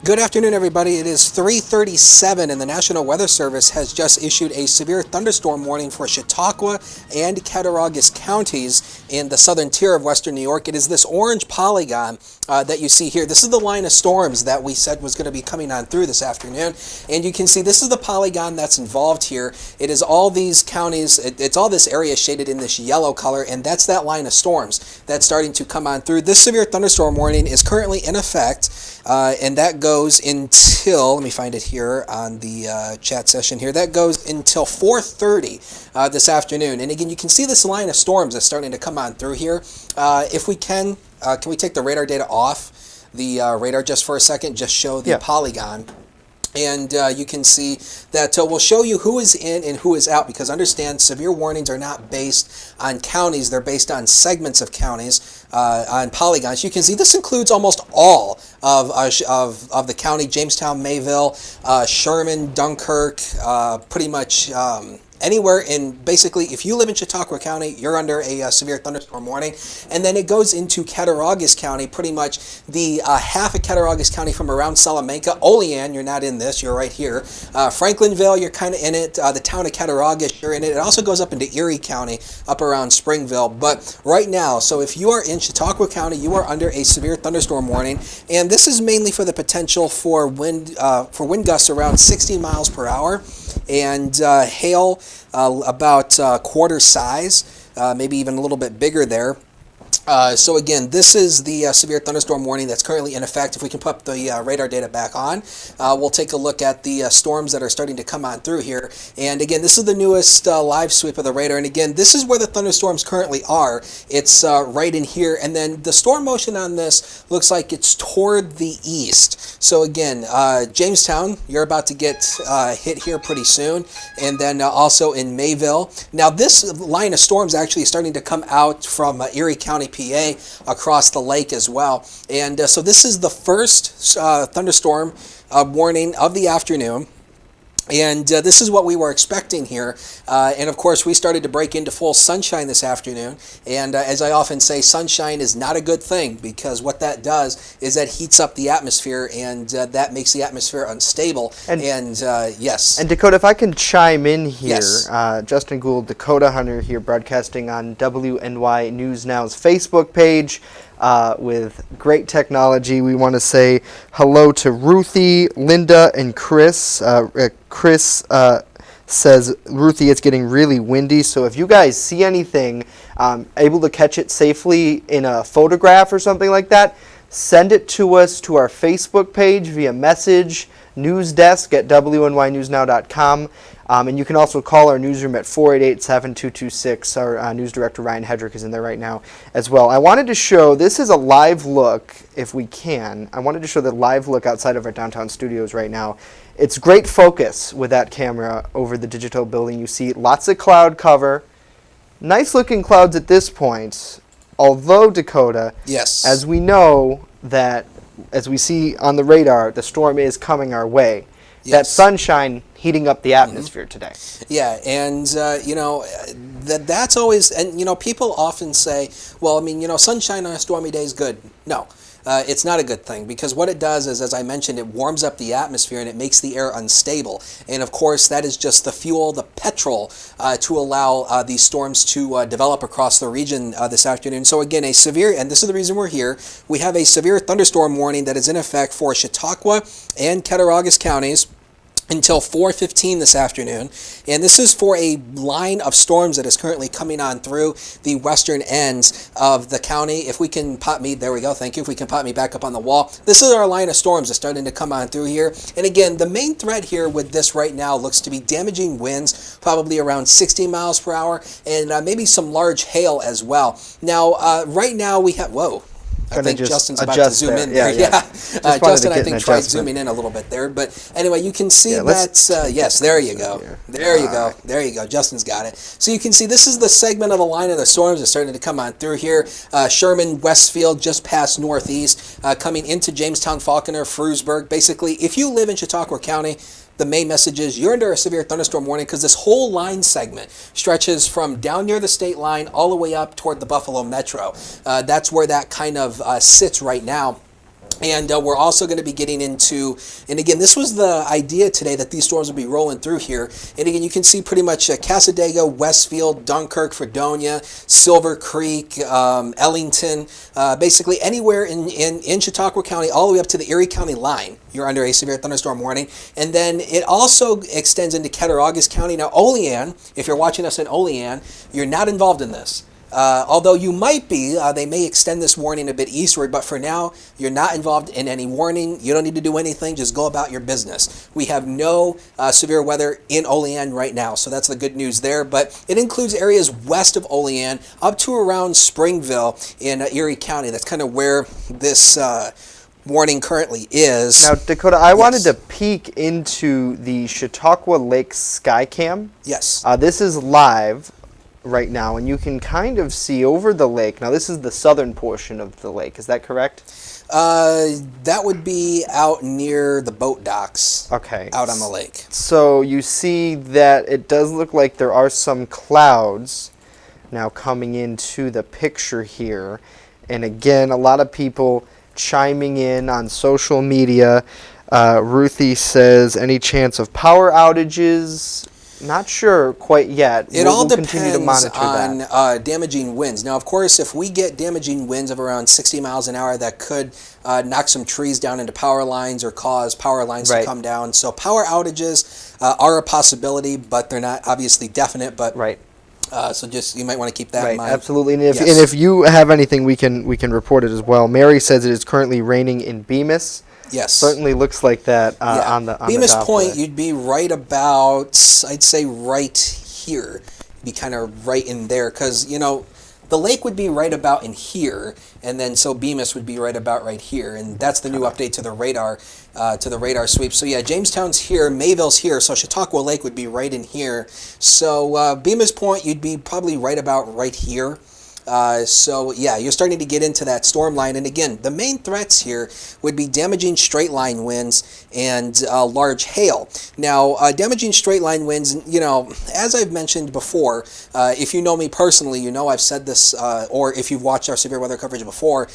Good afternoon, everybody. It is 3:37, and the National Weather Service has just issued a severe thunderstorm warning for Chautauqua and Cattaraugus counties in the southern tier of western New York. It is this orange polygon that you see here. This is the line of storms that we said was going to be coming on through this afternoon, and you can see this is the polygon that's involved here. It is all these counties, it's all this area shaded in this yellow color, and that's that line of storms that's starting to come on through. This severe thunderstorm warning is currently in effect, and that goes until, let me find it here on the chat session here, that goes until 4:30 this afternoon. And again, you can see this line of storms that's starting to come on through here. If we can we take the radar data off the radar just for a second, just show the polygon. And you can see that we'll show you who is in and who is out, because understand, severe warnings are not based on counties, they're based on segments of counties, on polygons. You can see this includes almost all of the county: Jamestown, Mayville, Sherman, Dunkirk, pretty much anywhere in, basically, if you live in Chautauqua County, you're under a severe thunderstorm warning. And then it goes into Cattaraugus County, pretty much the half of Cattaraugus County from around Salamanca. Olean, you're not in this, you're right here. Franklinville, you're kind of in it. The town of Cattaraugus, you're in it. It also goes up into Erie County, up around Springville. But right now, so if you are in Chautauqua County, you are under a severe thunderstorm warning. And this is mainly for the potential for wind gusts around 60 miles per hour and hail about quarter size, maybe even a little bit bigger there. So again, this is the severe thunderstorm warning that's currently in effect. If we can put the radar data back on, we'll take a look at the storms that are starting to come on through here. And again, this is the newest live sweep of the radar. And again, this is where the thunderstorms currently are. It's right in here. And then the storm motion on this looks like it's toward the east. So again, Jamestown, you're about to get hit here pretty soon. And then also in Mayville. Now this line of storms actually is starting to come out from Erie County, PA, across the lake as well. And so this is the first thunderstorm warning of the afternoon. And this is what we were expecting here. And of course, we started to break into full sunshine this afternoon. And as I often say, sunshine is not a good thing, because what that does is that heats up the atmosphere, and that makes the atmosphere unstable. And yes. And Dakota, if I can chime in here, yes. Justin Gould, Dakota Hunter here, broadcasting on WNY News Now's Facebook page. With great technology, we want to say hello to Ruthie, Linda, and Chris. Chris says, Ruthie, it's getting really windy, so if you guys see anything, able to catch it safely in a photograph or something like that, send it to us to our Facebook page via message, newsdesk@wnynewsnow.com. And you can also call our newsroom at 488-7226. Our news director, Ryan Hedrick, is in there right now as well. I wanted to show, this is a live look, if we can. I wanted to show the live look outside of our downtown studios right now. It's great focus with that camera over the Digital building. You see lots of cloud cover. Nice looking clouds at this point. Although, Dakota, yes, as we know that, as we see on the radar, the storm is coming our way. Yes. That sunshine heating up the atmosphere today. Yeah, and that's always, and people often say, well, sunshine on a stormy day is good. No, it's not a good thing, because what it does is, as I mentioned, it warms up the atmosphere and it makes the air unstable. And of course, that is just the fuel, the petrol, to allow these storms to develop across the region this afternoon. So again, a severe, and this is the reason we're here, we have a severe thunderstorm warning that is in effect for Chautauqua and Cattaraugus counties until 4:15 this afternoon. And this is for a line of storms that is currently coming on through the western ends of the county. If we can pop me, there we go, thank you. If we can pop me back up on the wall. This is our line of storms that's starting to come on through here. And again, the main threat here with this right now looks to be damaging winds, probably around 60 miles per hour, and maybe some large hail as well. Now, right now we have, whoa. I think Justin's about to zoom in there. Yeah. Justin, I think, tried zooming in a little bit there. But anyway, you can see that's, yes, there you go. There you go. There you go. Justin's got it. So you can see this is the segment of the line of the storms that's starting to come on through here. Sherman, Westfield, just past Northeast, coming into Jamestown, Falconer, Frewsburg. Basically, if you live in Chautauqua County, the main message is you're under a severe thunderstorm warning, because this whole line segment stretches from down near the state line all the way up toward the Buffalo Metro. That's where that kind of sits right now. And we're also going to be getting into, and again, this was the idea today that these storms will be rolling through here. And again, you can see pretty much Cassadaga, Westfield, Dunkirk, Fredonia, Silver Creek, Ellington, basically anywhere in Chautauqua County, all the way up to the Erie County line. You're under a severe thunderstorm warning. And then it also extends into Cattaraugus County. Now, Olean, if you're watching us in Olean, you're not involved in this. Although you might be, they may extend this warning a bit eastward, but for now, you're not involved in any warning. You don't need to do anything. Just go about your business. We have no severe weather in Olean right now, so that's the good news there. But it includes areas west of Olean up to around Springville in Erie County. That's kind of where this warning currently is. Now, Dakota, I wanted to peek into the Chautauqua Lake Skycam. Yes. This is live right now, and you can kind of see over the lake. Now, this is the southern portion of the lake. Is that correct? That would be out near the boat docks. Okay. Out on the lake. So you see that it does look like there are some clouds now coming into the picture here. And again, a lot of people chiming in on social media. Ruthie says, any chance of power outages? Not sure quite yet. It all continue to depends monitor on that. damaging winds. Now, of course, if we get damaging winds of around 60 miles an hour, that could knock some trees down into power lines or cause power lines to come down. So power outages are a possibility, but they're not obviously definite. But so just you might want to keep that in mind. Absolutely. And if you have anything, we can report it as well. Mary says it is currently raining in Bemis. Yes. Certainly looks like that on the Bemis top Point, of it. you'd be right about, I'd say right here. You'd be kind of right in there because, you know, the lake would be right about in here, and then so Bemis would be right about right here, and that's the new update to the radar sweep. So yeah, Jamestown's here, Mayville's here, so Chautauqua Lake would be right in here. So Bemis Point, you'd be probably right about right here. So yeah, you're starting to get into that storm line, and again, the main threats here would be damaging straight line winds and large hail. Now, damaging straight line winds, you know, as I've mentioned before, if you know me personally, you know I've said this, or if you've watched our severe weather coverage before,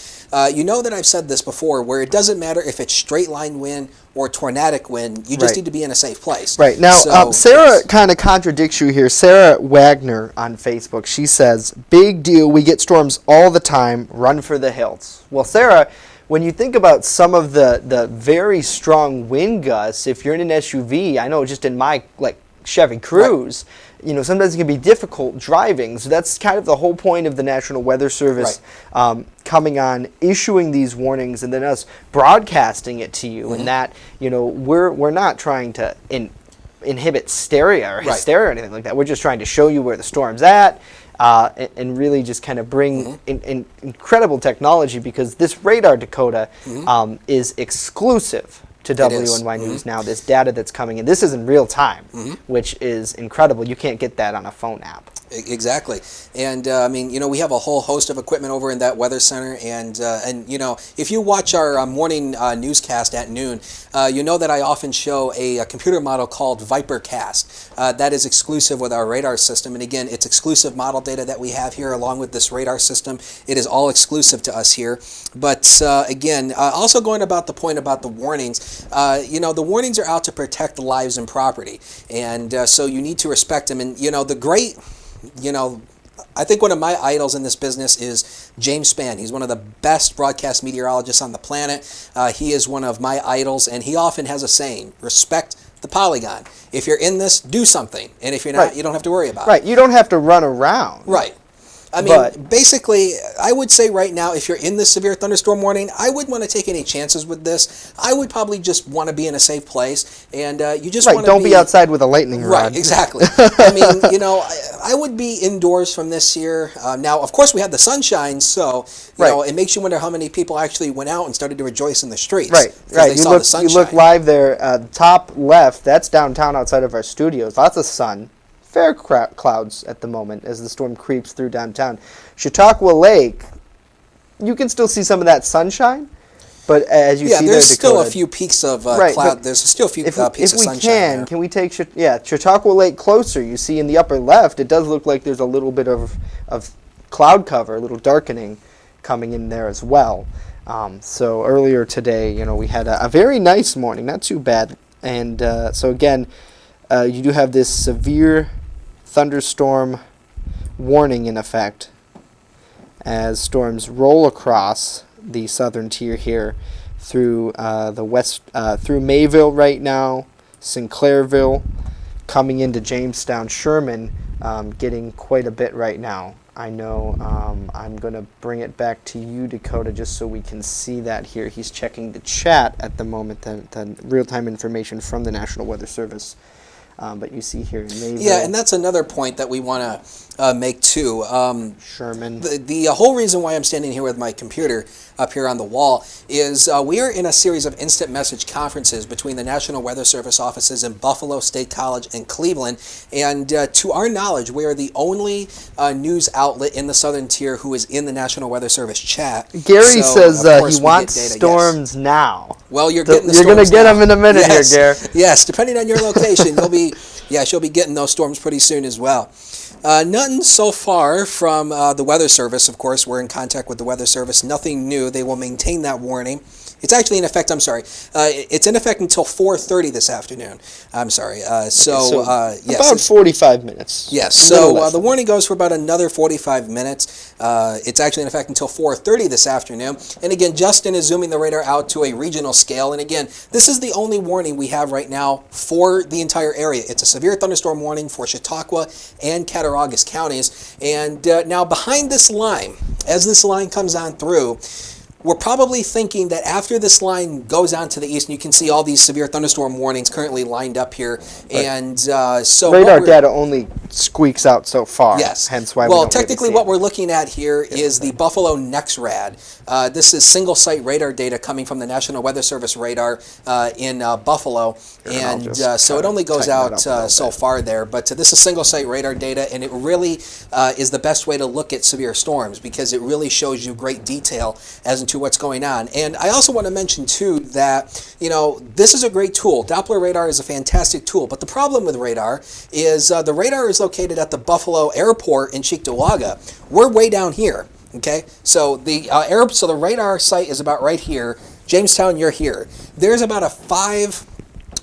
you know that I've said this before, where it doesn't matter if it's straight line wind or tornadic wind, you just need to be in a safe place. Right. Now, so, Sarah kind of contradicts you here. Sarah Wagner on Facebook, she says, big deal, we get storms all the time, run for the hills. Well, Sarah, when you think about some of the very strong wind gusts, if you're in an SUV, I know just in my Chevy Cruze, you know, sometimes it can be difficult driving. So that's kind of the whole point of the National Weather Service coming on, issuing these warnings, and then us broadcasting it to you. And that, you know, we're not trying to inhibit hysteria or anything like that. We're just trying to show you where the storm's at. And really just kind of bring in incredible technology, because this radar, Dakota, is exclusive to WNY News now. This data that's coming in, this is in real time, which is incredible. You can't get that on a phone app. Exactly. And I mean, you know, we have a whole host of equipment over in that weather center, and you know, if you watch our morning newscast at noon, you know that I often show a computer model called ViperCast. That is exclusive with our radar system, and again, it's exclusive model data that we have here along with this radar system. It is all exclusive to us here. But again, also going about the point about the warnings, you know, the warnings are out to protect the lives and property, and so you need to respect them. And you know, you know, I think one of my idols in this business is James Spann. He's one of the best broadcast meteorologists on the planet. He is one of my idols, and he often has a saying, respect the polygon. If you're in this, do something. And if you're not, you don't have to worry about it. Right. You don't have to run around. Right. I mean, basically, I would say right now, if you're in this severe thunderstorm warning, I wouldn't want to take any chances with this. I would probably just want to be in a safe place, and you just want to don't be outside with a lightning rod. Right, exactly. I mean, you know, I would be indoors from this year. Now, of course, we had the sunshine, so you know, it makes you wonder how many people actually went out and started to rejoice in the streets. Right. They saw the sunshine. You look live there, top left. That's downtown outside of our studios. Lots of sun. Fair clouds at the moment as the storm creeps through downtown. Chautauqua Lake, you can still see some of that sunshine, but as you see there, there's still a few peaks of cloud. There's still a few peaks of sunshine. If we can we take Chautauqua Lake closer? You see in the upper left, it does look like there's a little bit of cloud cover, a little darkening coming in there as well. So earlier today, we had a very nice morning, not too bad. And so again, you do have this severe thunderstorm warning in effect as storms roll across the southern tier here through the west, through Mayville right now, Sinclairville, coming into Jamestown, Sherman, getting quite a bit right now. I know. I'm going to bring it back to you, Dakota, just so we can see that here. He's checking the chat at the moment, the real-time information from the National Weather Service. But you see here in Mayville. Yeah, and that's another point that we want to make too. Sherman. The whole reason why I'm standing here with my computer up here on the wall is we are in a series of instant message conferences between the National Weather Service offices in Buffalo, State College, and Cleveland. And to our knowledge, we are the only news outlet in the Southern Tier who is in the National Weather Service chat. Gary So, says of course, he we wants get data, storms now. Well, you're getting the You're storms going to get now. them in a minute Yes. here, Gary. Yes, depending on your location, she'll be getting those storms pretty soon as well. Nothing so far from the Weather Service. Of course, we're in contact with the Weather Service. Nothing new. They will maintain that warning. It's actually in effect. I'm sorry. It's in effect until 4:30 this afternoon. I'm sorry. Yes. About 45 minutes. Yes. A little So less the than warning goes for about another 45 minutes. It's actually in effect until 4:30 this afternoon. And again, Justin is zooming the radar out to a regional scale. And again, this is the only warning we have right now for the entire area. It's a severe thunderstorm warning for Chautauqua and Cattaraugus counties. And now behind this line, as this line comes on through, we're probably thinking that after this line goes on to the east, and you can see all these severe thunderstorm warnings currently lined up here, Right. and so radar data only squeaks out so far. Yes. Hence why. Well, we don't technically, really see what it. we're looking at here is the Buffalo NexRad. This is single-site radar data coming from the National Weather Service radar in Buffalo, Here, I'll and just so it only goes tighten that out up a little so bit. far there. But this is single-site radar data, and it really is the best way to look at severe storms because it really shows you great detail as to what's going on. And I also want to mention too that this is a great tool. Doppler radar is a fantastic tool, but the problem with radar is the radar is located at the Buffalo Airport in Cheektowaga. We're way down here. Okay, so the the radar site is about right here. Jamestown, you're here. There's about a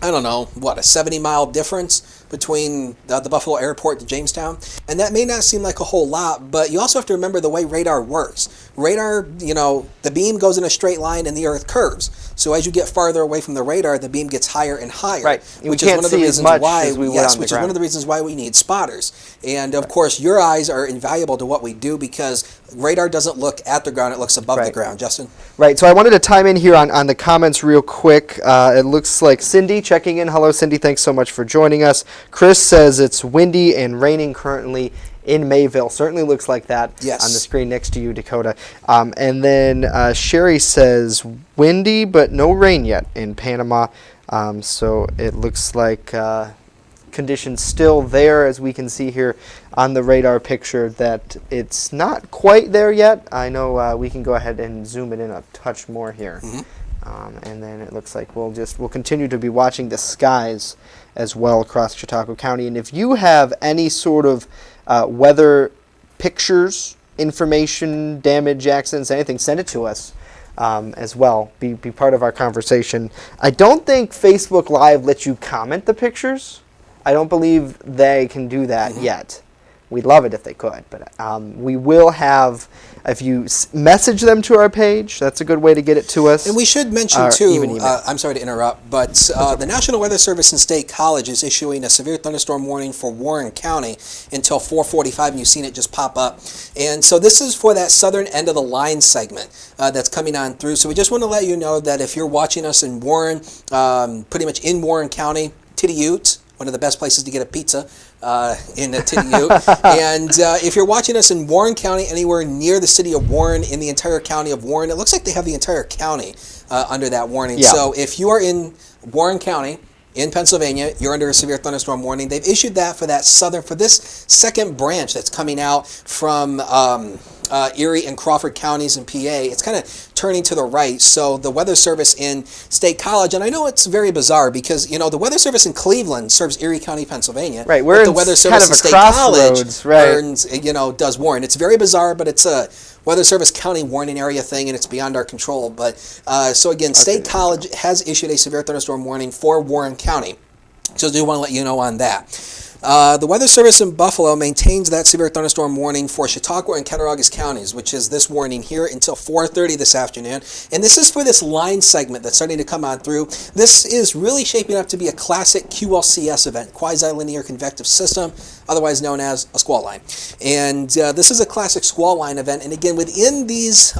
70-mile difference between the Buffalo Airport to Jamestown. And that may not seem like a whole lot, but you also have to remember the way radar works. Radar, the beam goes in a straight line and the Earth curves. So as you get farther away from the radar, the beam gets higher and higher. Right. Which We is can't one of the see as reasons much why, as we would yes, on the which is one ground. of the reasons why we need spotters. And of course, your eyes are invaluable to what we do because radar doesn't look at the ground, it looks above the Right. ground. Justin? Right, so I wanted to chime in here on the comments real quick. It looks like Cindy checking in. Hello, Cindy. Thanks so much for joining us. Chris says it's windy and raining currently in Mayville. Certainly looks like that Yes. on the screen next to you, Dakota. And then Sherry says windy but no rain yet in Panama. So it looks like conditions still there, as we can see here on the radar picture, that it's not quite there yet. I know we can go ahead and zoom it in a touch more here. And then it looks like we'll continue to be watching the skies as well across Chautauqua County. And if you have any sort of weather pictures, information, damage, accidents, anything, send it to us as well. Be part of our conversation. I don't think Facebook Live lets you comment the pictures. I don't believe they can do that yet. We'd love it if they could, but we will have, if you message them to our page, that's a good way to get it to us. And we should mention Or too, even email. I'm sorry to interrupt, but the National Weather Service in State College is issuing a severe thunderstorm warning for Warren County until 4:45, and you've seen it just pop up. And so this is for that southern end of the line segment that's coming on through. So we just want to let you know that if you're watching us in Warren, pretty much in Warren County, Titty Ute, one of the best places to get a pizza in Titty Ute. And if you're watching us in Warren County, anywhere near the city of Warren, in the entire county of Warren, it looks like they have the entire county under that warning. Yeah. So if you are in Warren County, in Pennsylvania, you're under a severe thunderstorm warning. They've issued that for this second branch that's coming out from Erie and Crawford counties in PA, it's kind of turning to the right. So the Weather Service in State College, and I know it's very bizarre because, you know, the Weather Service in Cleveland serves Erie County, Pennsylvania. Right, we're but the in Weather kind Service of in a State College crossroads, right. earns, you know, does Warren. It's very bizarre, but it's a Weather Service county warning area thing, and it's beyond our control. But so again, State College has issued a severe thunderstorm warning for Warren County. So I do want to let you know on that. The Weather Service in Buffalo maintains that severe thunderstorm warning for Chautauqua and Cattaraugus counties, which is this warning here until 4:30 this afternoon. And this is for this line segment that's starting to come on through. This is really shaping up to be a classic QLCS event, quasi-linear convective system, otherwise known as a squall line. And this is a classic squall line event. And again, within these,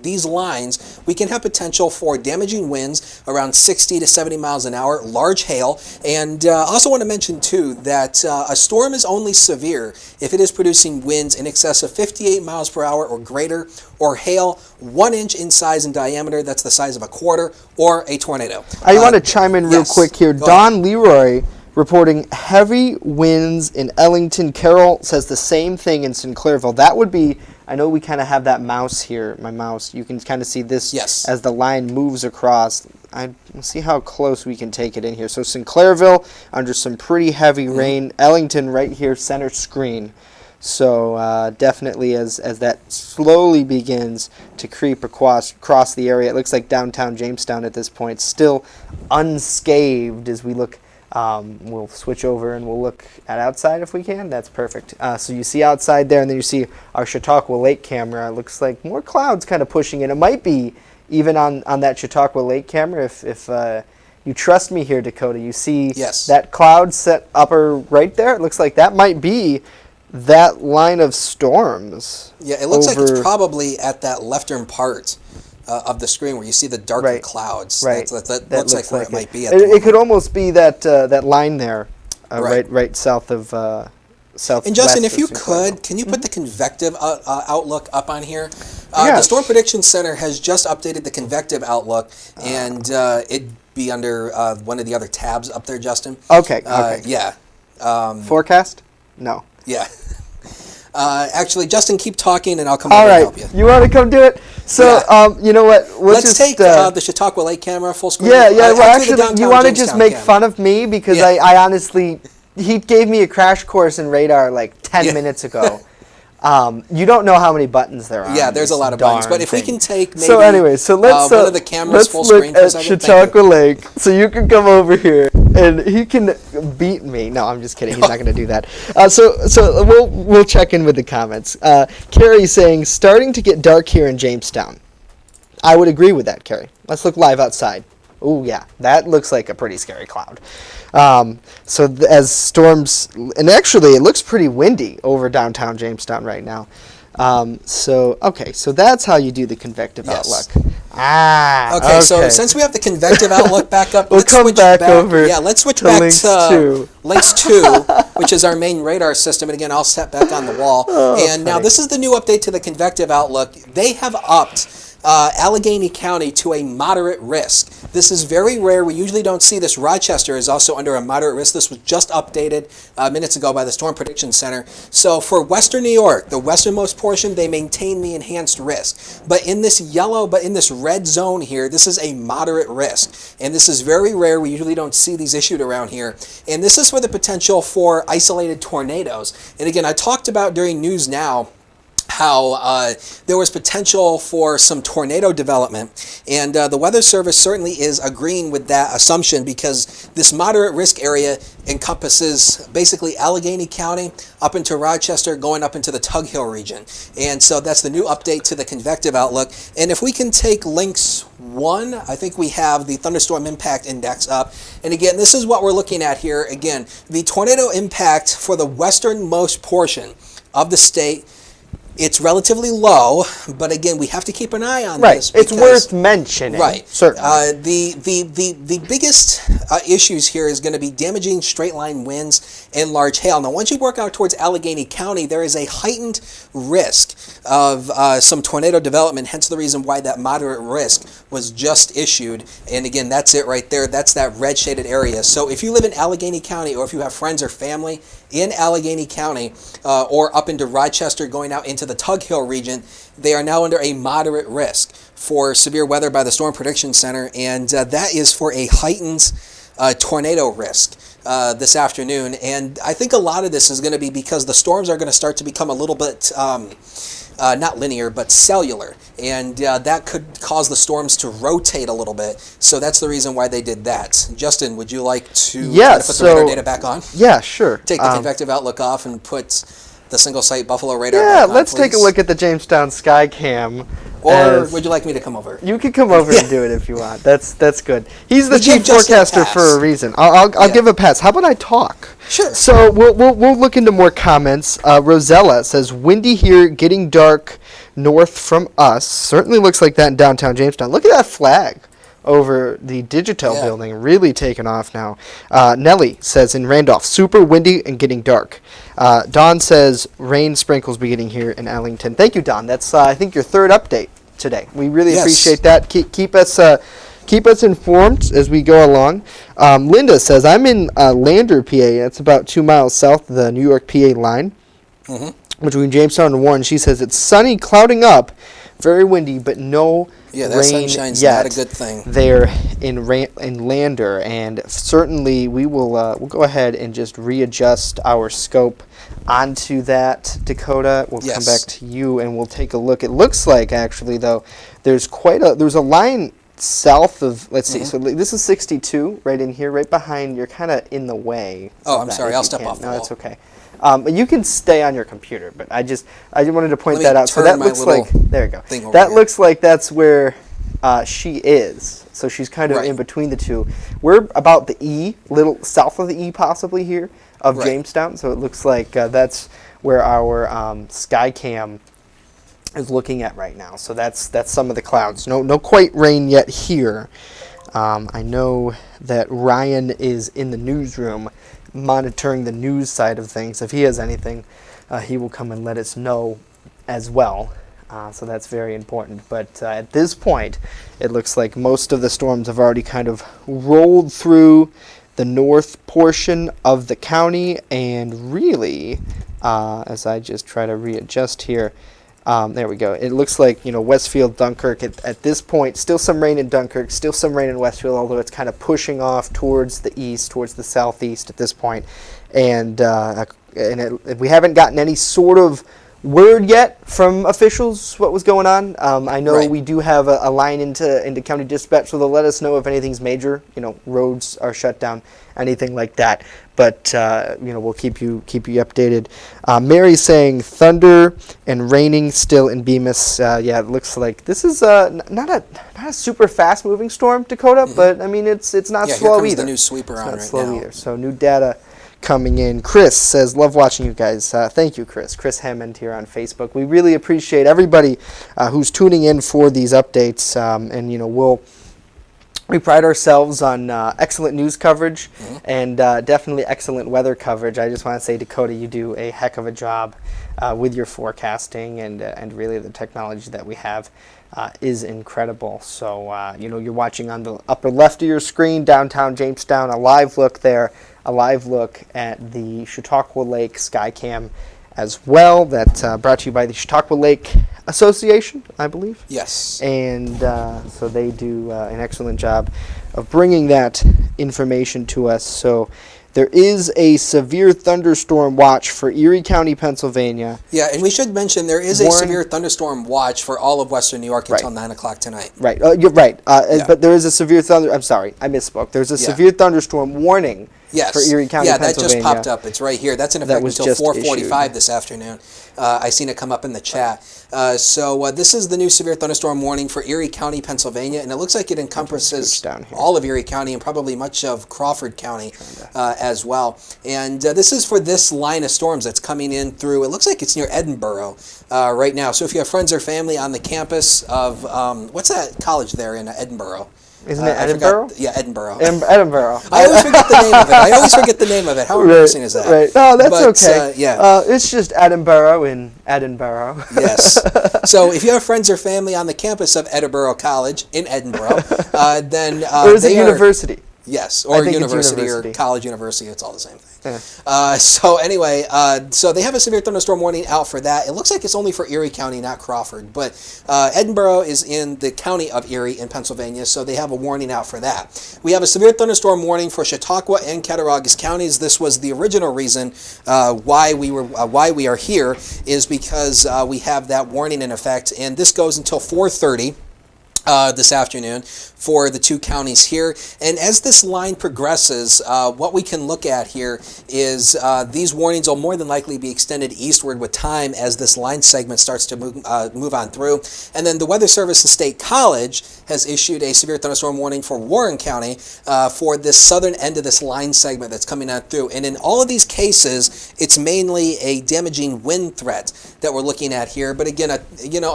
these lines, we can have potential for damaging winds around 60 to 70 miles an hour, large hail, and also want to mention too that a storm is only severe if it is producing winds in excess of 58 miles per hour or greater, or hail 1 inch in size and diameter, that's the size of a quarter, or a tornado. I want to chime in real yes, quick here. go Don ahead. Leroy reporting heavy winds in Ellington. Carol says the same thing in Sinclairville. That would be, I know we kind of have that mouse here, my mouse. You can kind of see this Yes. as the line moves across. Let's see how close we can take it in here. So Sinclairville under some pretty heavy rain. Ellington right here, center screen. So definitely as that slowly begins to creep across the area, it looks like downtown Jamestown at this point still unscathed as we look. We'll switch over and we'll look at outside if we can. That's perfect. So you see outside there, and then you see our Chautauqua Lake camera. It looks like more clouds kind of pushing in. It might be even on that Chautauqua Lake camera. If you trust me here, Dakota, you see Yes. that cloud set upper right there? It looks like that might be that line of storms. Yeah, it looks like over- it's probably at that left-turn part of the screen where you see the darker Right. clouds. Right. That That looks like where it might be at It, the it moment. could almost be that that line there, Right. right south of south. And Justin, if you could, can you put the convective outlook up on here? Yeah. The Storm Prediction Center has just updated the convective outlook, and it'd be under one of the other tabs up there, Justin. Okay. Okay. Yeah. Forecast? No. Yeah. Actually, Justin, keep talking, and I'll come All over and right. help you. You want to come do it? So, Yeah. you know what? Let's just, take the Chautauqua Lake camera full screen. Yeah, yeah. Well, actually, the actually, you downtown want to just Jamestown make camera. fun of me because Yeah. I honestly, he gave me a crash course in radar like 10 Yeah. minutes ago. You don't know how many buttons there are. Yeah, on there's a this lot of buttons. darn But if we thing. can take maybe So anyway, so let's one of the cameras let's full look screen for a at second. Thank Chautauqua Lake. So you can come over here and he can beat me. No, I'm just kidding. He's not going to do that. So we'll check in with the comments. Carrie saying starting to get dark here in Jamestown. I would agree with that, Carrie. Let's look live outside. Oh yeah, that looks like a pretty scary cloud. As storms, and actually it looks pretty windy over downtown Jamestown right now. So that's how you do the convective Yes. outlook. Okay, so since we have the convective outlook back up, We'll let's come switch back over Yeah, let's switch to back Lynx to 2. Lynx 2, which is our main radar system. And again, I'll set back on the wall. And now funny. this is the new update to the convective outlook. They have upped Allegheny County to a moderate risk. This is very rare. We usually don't see this. Rochester is also under a moderate risk. This was just updated minutes ago by the Storm Prediction Center. So for Western New York, the westernmost portion, they maintain the enhanced risk. But in this red zone here, this is a moderate risk. And this is very rare. We usually don't see these issued around here. And this is for the potential for isolated tornadoes. And again, I talked about during News Now how there was potential for some tornado development. And the Weather Service certainly is agreeing with that assumption because this moderate risk area encompasses basically Allegheny County up into Rochester, going up into the Tug Hill region. And so that's the new update to the convective outlook. And if we can take Lynx 1, I think we have the thunderstorm impact index up. And again, this is what we're looking at here. Again, the tornado impact for the westernmost portion of the state, it's relatively low, but again, we have to keep an eye on this. It's worth mentioning. Right. Certainly. The biggest issues here is going to be damaging straight line winds and large hail. Now, once you work out towards Allegheny County, there is a heightened risk of some tornado development, hence the reason why that moderate risk was just issued. And again, that's it right there. That's that red shaded area. So if you live in Allegheny County or if you have friends or family in Allegheny County or up into Rochester, going out into the Tug Hill region, they are now under a moderate risk for severe weather by the Storm Prediction Center, and that is for a heightened tornado risk this afternoon. And I think a lot of this is going to be because the storms are going to start to become a little bit not linear, but cellular. And that could cause the storms to rotate a little bit. So that's the reason why they did that. Justin, would you like to try to put the radar data back on? Yeah, sure. Take the convective outlook off and put the single site Buffalo radar Yeah, back on, let's take a please. look at the Jamestown Skycam. Or would you like me to come over? You can come over and do it if you want. That's good. He's the We give chief Justin a forecaster pass. for a reason. I'll give a pass. How about I talk? Sure. So we'll look into more comments. Rosella says windy here, getting dark north from us. Certainly looks like that in downtown Jamestown. Look at that flag over the Digital building, really taking off now. Nellie says in Randolph, super windy and getting dark. Don says rain sprinkles beginning here in Ellington. Thank you, Don. That's I think your third update today. We really appreciate that. Keep us informed as we go along. Linda says I'm in Lander, PA. That's about 2 miles south of the New York PA line, between Jamestown and Warren. She says it's sunny, clouding up, very windy, but no that rain sunshine's yet. not a good thing. There in Lander, and certainly we will we'll go ahead and just readjust our scope onto that, Dakota. We'll come back to you and we'll take a look. It looks like actually though there's a line south of, let's see, so this is 62 right in here, right behind. You're kind of in the way. Oh, I'm sorry. I'll step off the No, wall. that's okay. You can stay on your computer, but I just wanted to point Let me that out. So turn that my looks little like, there you go. thing over That here. looks like that's where she is. So she's kind of in between the two. We're about the E, little south of the E possibly here of Jamestown. So it looks like that's where our Skycam is looking at right now. So that's some of the clouds. No quite rain yet here. I know that Ryan is in the newsroom monitoring the news side of things. If he has anything, he will come and let us know as well. So that's very important. But at this point, it looks like most of the storms have already kind of rolled through the north portion of the county. And really, as I just try to readjust here, there we go. It looks like, Westfield, Dunkirk, at this point, still some rain in Dunkirk, still some rain in Westfield, although it's kind of pushing off towards the east, towards the southeast at this point. And we haven't gotten any sort of word yet from officials what was going on. I know we do have a line into county dispatch, so they'll let us know if anything's major, roads are shut down, anything like that. But we'll keep you updated. Mary's saying thunder and raining still in Bemis. It looks like this is not a super fast moving storm, Dakota, but I mean it's not slow here comes either. the new sweeper It's on not right slow now. either. So new data coming in. Chris says, love watching you guys. Thank you, Chris. Chris Hammond here on Facebook. We really appreciate everybody who's tuning in for these updates. We pride ourselves on excellent news coverage and definitely excellent weather coverage. I just want to say, Dakota, you do a heck of a job with your forecasting, and really the technology that we have is incredible. So, you're watching on the upper left of your screen, downtown Jamestown, a live look there, a live look at the Chautauqua Lake Skycam as well. That's brought to you by the Chautauqua Lake Association, I believe. Yes. And so they do an excellent job of bringing that information to us. So there is a severe thunderstorm watch for Erie County, Pennsylvania. Yeah, and we should mention there is a Warren- severe thunderstorm watch for all of Western New York until 9 o'clock tonight. Right, you're right. But there is a severe I'm sorry, I misspoke. There's a severe thunderstorm warning for Erie County, Yeah, that Pennsylvania. just popped up. It's right here. That's in effect was until just 4:45 issued. this afternoon. I seen it come up in the chat. So this is the new severe thunderstorm warning for Erie County, Pennsylvania, and it looks like it encompasses down here. all of Erie County and probably much of Crawford County as well. And this is for this line of storms that's coming in through, it looks like it's near Edinburgh right now. So if you have friends or family on the campus of, what's that college there in Edinburgh? Isn't it I Edinburgh? forgot- Yeah, Edinburgh. Edinburgh. I always forget the name of it. How embarrassing is that? Right. Oh, that's But, okay. It's just Edinburgh in Edinburgh. Yes. So if you have friends or family on the campus of Edinburgh College in Edinburgh, then Or is it they are- university? Yes, I or think it's university, university. or college, university. It's all the same thing. Yeah. So anyway, so they have a severe thunderstorm warning out for that. It looks like it's only for Erie County, not Crawford. But Edinboro is in the county of Erie in Pennsylvania, so they have a warning out for that. We have a severe thunderstorm warning for Chautauqua and Cattaraugus counties. This was the original reason why we are here, is because we have that warning in effect, and this goes until 4:30. This afternoon for the two counties here. And as this line progresses, what we can look at here is these warnings will more than likely be extended eastward with time as this line segment starts to move on through. And then the Weather Service and State College has issued a severe thunderstorm warning for Warren County for this southern end of this line segment that's coming on through. And in all of these cases, it's mainly a damaging wind threat that we're looking at here. But again, a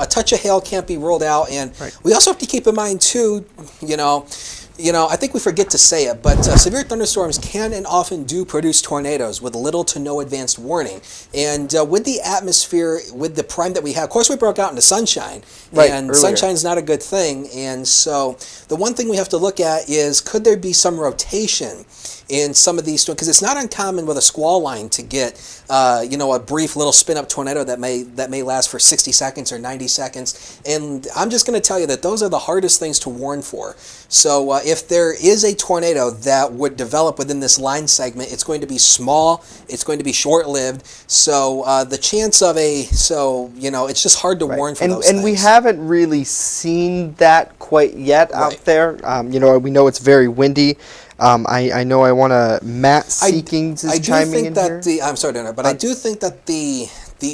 touch of hail can't be ruled out. And we also have to keep in mind too, I think we forget to say it, but severe thunderstorms can and often do produce tornadoes with little to no advanced warning. And with the atmosphere, with the prime that we have, of course we broke out into sunshine, and earlier. sunshine's not a good thing. And so the one thing we have to look at is, could there be some rotation in some of these storms? Because it's not uncommon with a squall line to get a brief little spin up tornado that may last for 60 seconds or 90 seconds. And I'm just going to tell you that those are the hardest things to warn for. So if there is a tornado that would develop within this line segment, it's going to be small, it's going to be short-lived. So the chance of it's just hard to warn for those things. And we haven't really seen that quite yet out there. We know it's very windy. I know I want to. Matt Seekings is chiming in here. I'm sorry to interrupt, but I do think that the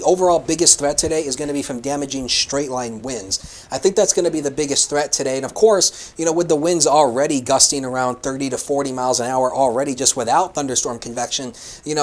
overall biggest threat today is going to be from damaging straight line winds. I think that's going to be the biggest threat today. And of course, with the winds already gusting around 30 to 40 miles an hour already, just without thunderstorm convection,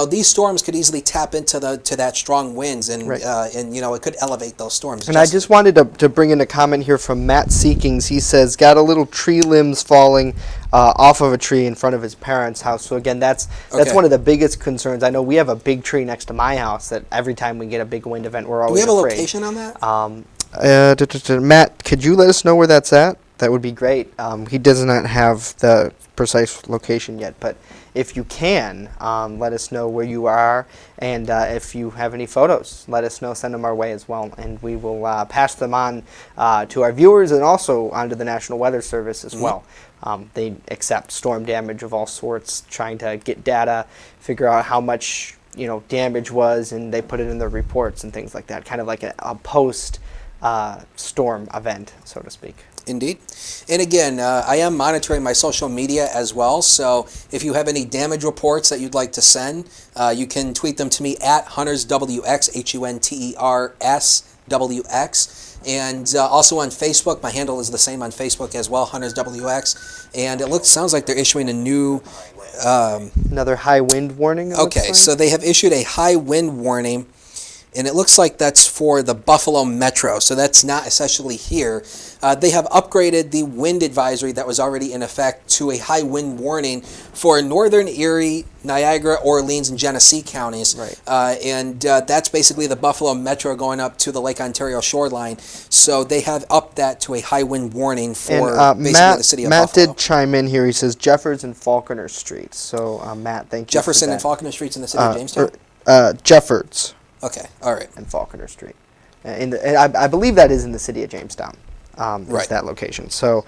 these storms could easily tap into that strong winds, and it could elevate those storms. And I just wanted to bring in a comment here from Matt Seekings. He says, got a little tree limbs falling off of a tree in front of his parents' house. So again, that's one of the biggest concerns. I know we have a big tree next to my house that every time we get a big wind event, we're always afraid. Do we have a location on that? Matt, could you let us know where that's at? That would be great. He does not have the precise location yet, but if you can, let us know where you are, and if you have any photos, let us know. Send them our way as well, and we will pass them on to our viewers and also onto the National Weather Service as well. They accept storm damage of all sorts, trying to get data, figure out how much damage was, and they put it in their reports and things like that, kind of like a post storm event, so to speak. Indeed. And again, I am monitoring my social media as well, so if you have any damage reports that you'd like to send, you can tweet them to me at HuntersWX, HuntersWX. And also on Facebook, my handle is the same on Facebook as well, HuntersWX. And it sounds like they're issuing a new... another high wind warning? Okay, so they have issued a high wind warning, and it looks like that's for the Buffalo Metro, so that's not essentially here. They have upgraded the wind advisory that was already in effect to a high wind warning for northern Erie, Niagara, Orleans, and Genesee counties. Right. And that's basically the Buffalo Metro going up to the Lake Ontario shoreline. So they have upped that to a high wind warning for basically the city of Buffalo. Matt did chime in here. He says Jefferson and Falconer Street. So Matt, thank you Jefferson for that. and Falconer Streets in the city of Jamestown? Jeffords. Okay, all right. And Falconer Street. And I believe that is in the city of Jamestown. Is that location. So,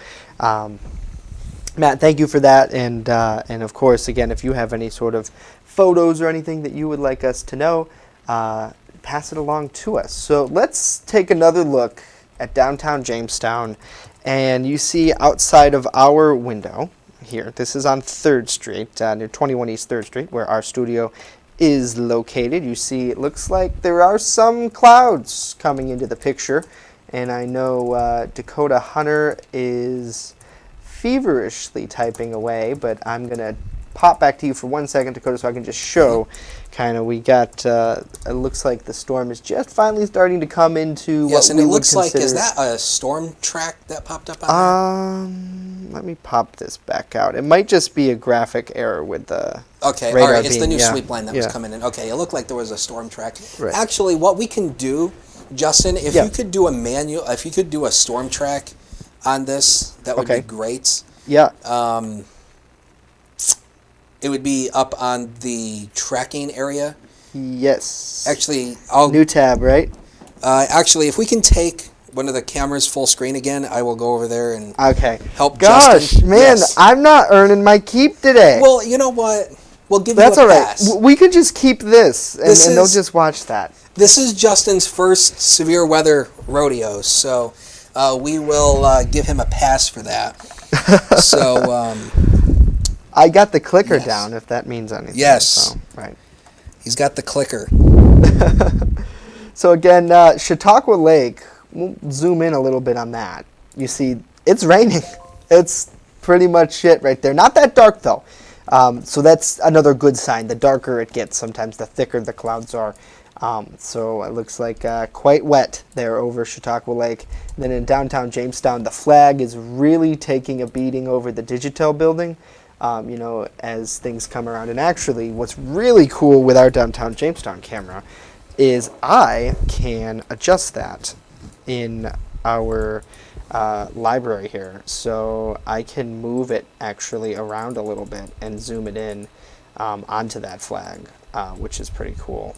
Matt, thank you for that. And of course, again, if you have any sort of photos or anything that you would like us to know, pass it along to us. So let's take another look at downtown Jamestown. And you see outside of our window here, this is on 3rd Street, near 21 East 3rd Street, where our studio is located. You see, it looks like there are some clouds coming into the picture, and I know Dakota Hunter is feverishly typing away, but I'm gonna pop back to you for 1 second, Dakota, so I can just show kind of we got it looks like the storm is just finally starting to come into yes, what and we it would looks like, consider, is that a storm track that popped up on let me pop this back out. It might just be a graphic error with the okay, radar all right, it's beam. the new Yeah. sweep line that was Yeah. coming in. Okay, it looked like there was a storm track. Right. Actually, what we can do, Justin, if Yeah. you could do if you could do a storm track on this, that would Okay. be great. Yeah. It would be up on the tracking area. Yes. Actually, I'll New tab, right? actually, if we can take one of the cameras full screen again, I will go over there and Okay. help Gosh, Justin. man, Yes. I'm not earning my keep today. Well, you know what? We'll give That's you a all right. pass. We could just keep this, and, This and they'll is- just watch that. This is Justin's first severe weather rodeo, so we will give him a pass for that. So I got the clicker Yes. down, if that means anything. Yes. So, right. he's got the clicker. So again, Chautauqua Lake, we'll zoom in a little bit on that. You see, it's raining. It's pretty much it right there. Not that dark, though. So that's another good sign. The darker it gets, sometimes the thicker the clouds are. So it looks like quite wet there over Chautauqua Lake. And then in downtown Jamestown, the flag is really taking a beating over the Digital building, as things come around. And actually, what's really cool with our downtown Jamestown camera is I can adjust that in our library here. So I can move it actually around a little bit and zoom it in onto that flag, which is pretty cool.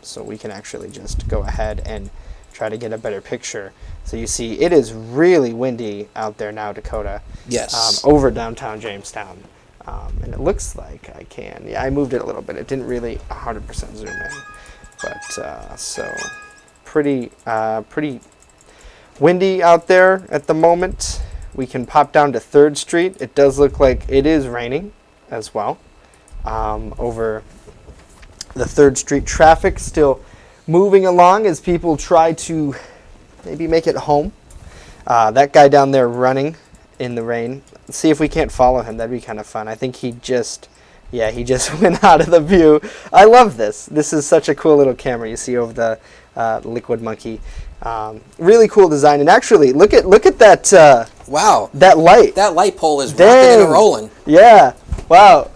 So we can actually just go ahead and try to get a better picture. So you see, it is really windy out there now, Dakota. Yes. Over downtown Jamestown. And it looks like I can. Yeah, I moved it a little bit. It didn't really 100% zoom in. But so pretty windy out there at the moment. We can pop down to 3rd Street. It does look like it is raining as well. Over the 3rd Street, traffic still moving along as people try to maybe make it home. That guy down there running in the rain. Let's see if we can't follow him. That'd be kind of fun. I think he just went out of the view. I love this. This is such a cool little camera you see over the Liquid Monkey. Really cool design. And actually, look at that Wow. that light. That light pole is rocking Dang. and a rolling. Yeah. Wow.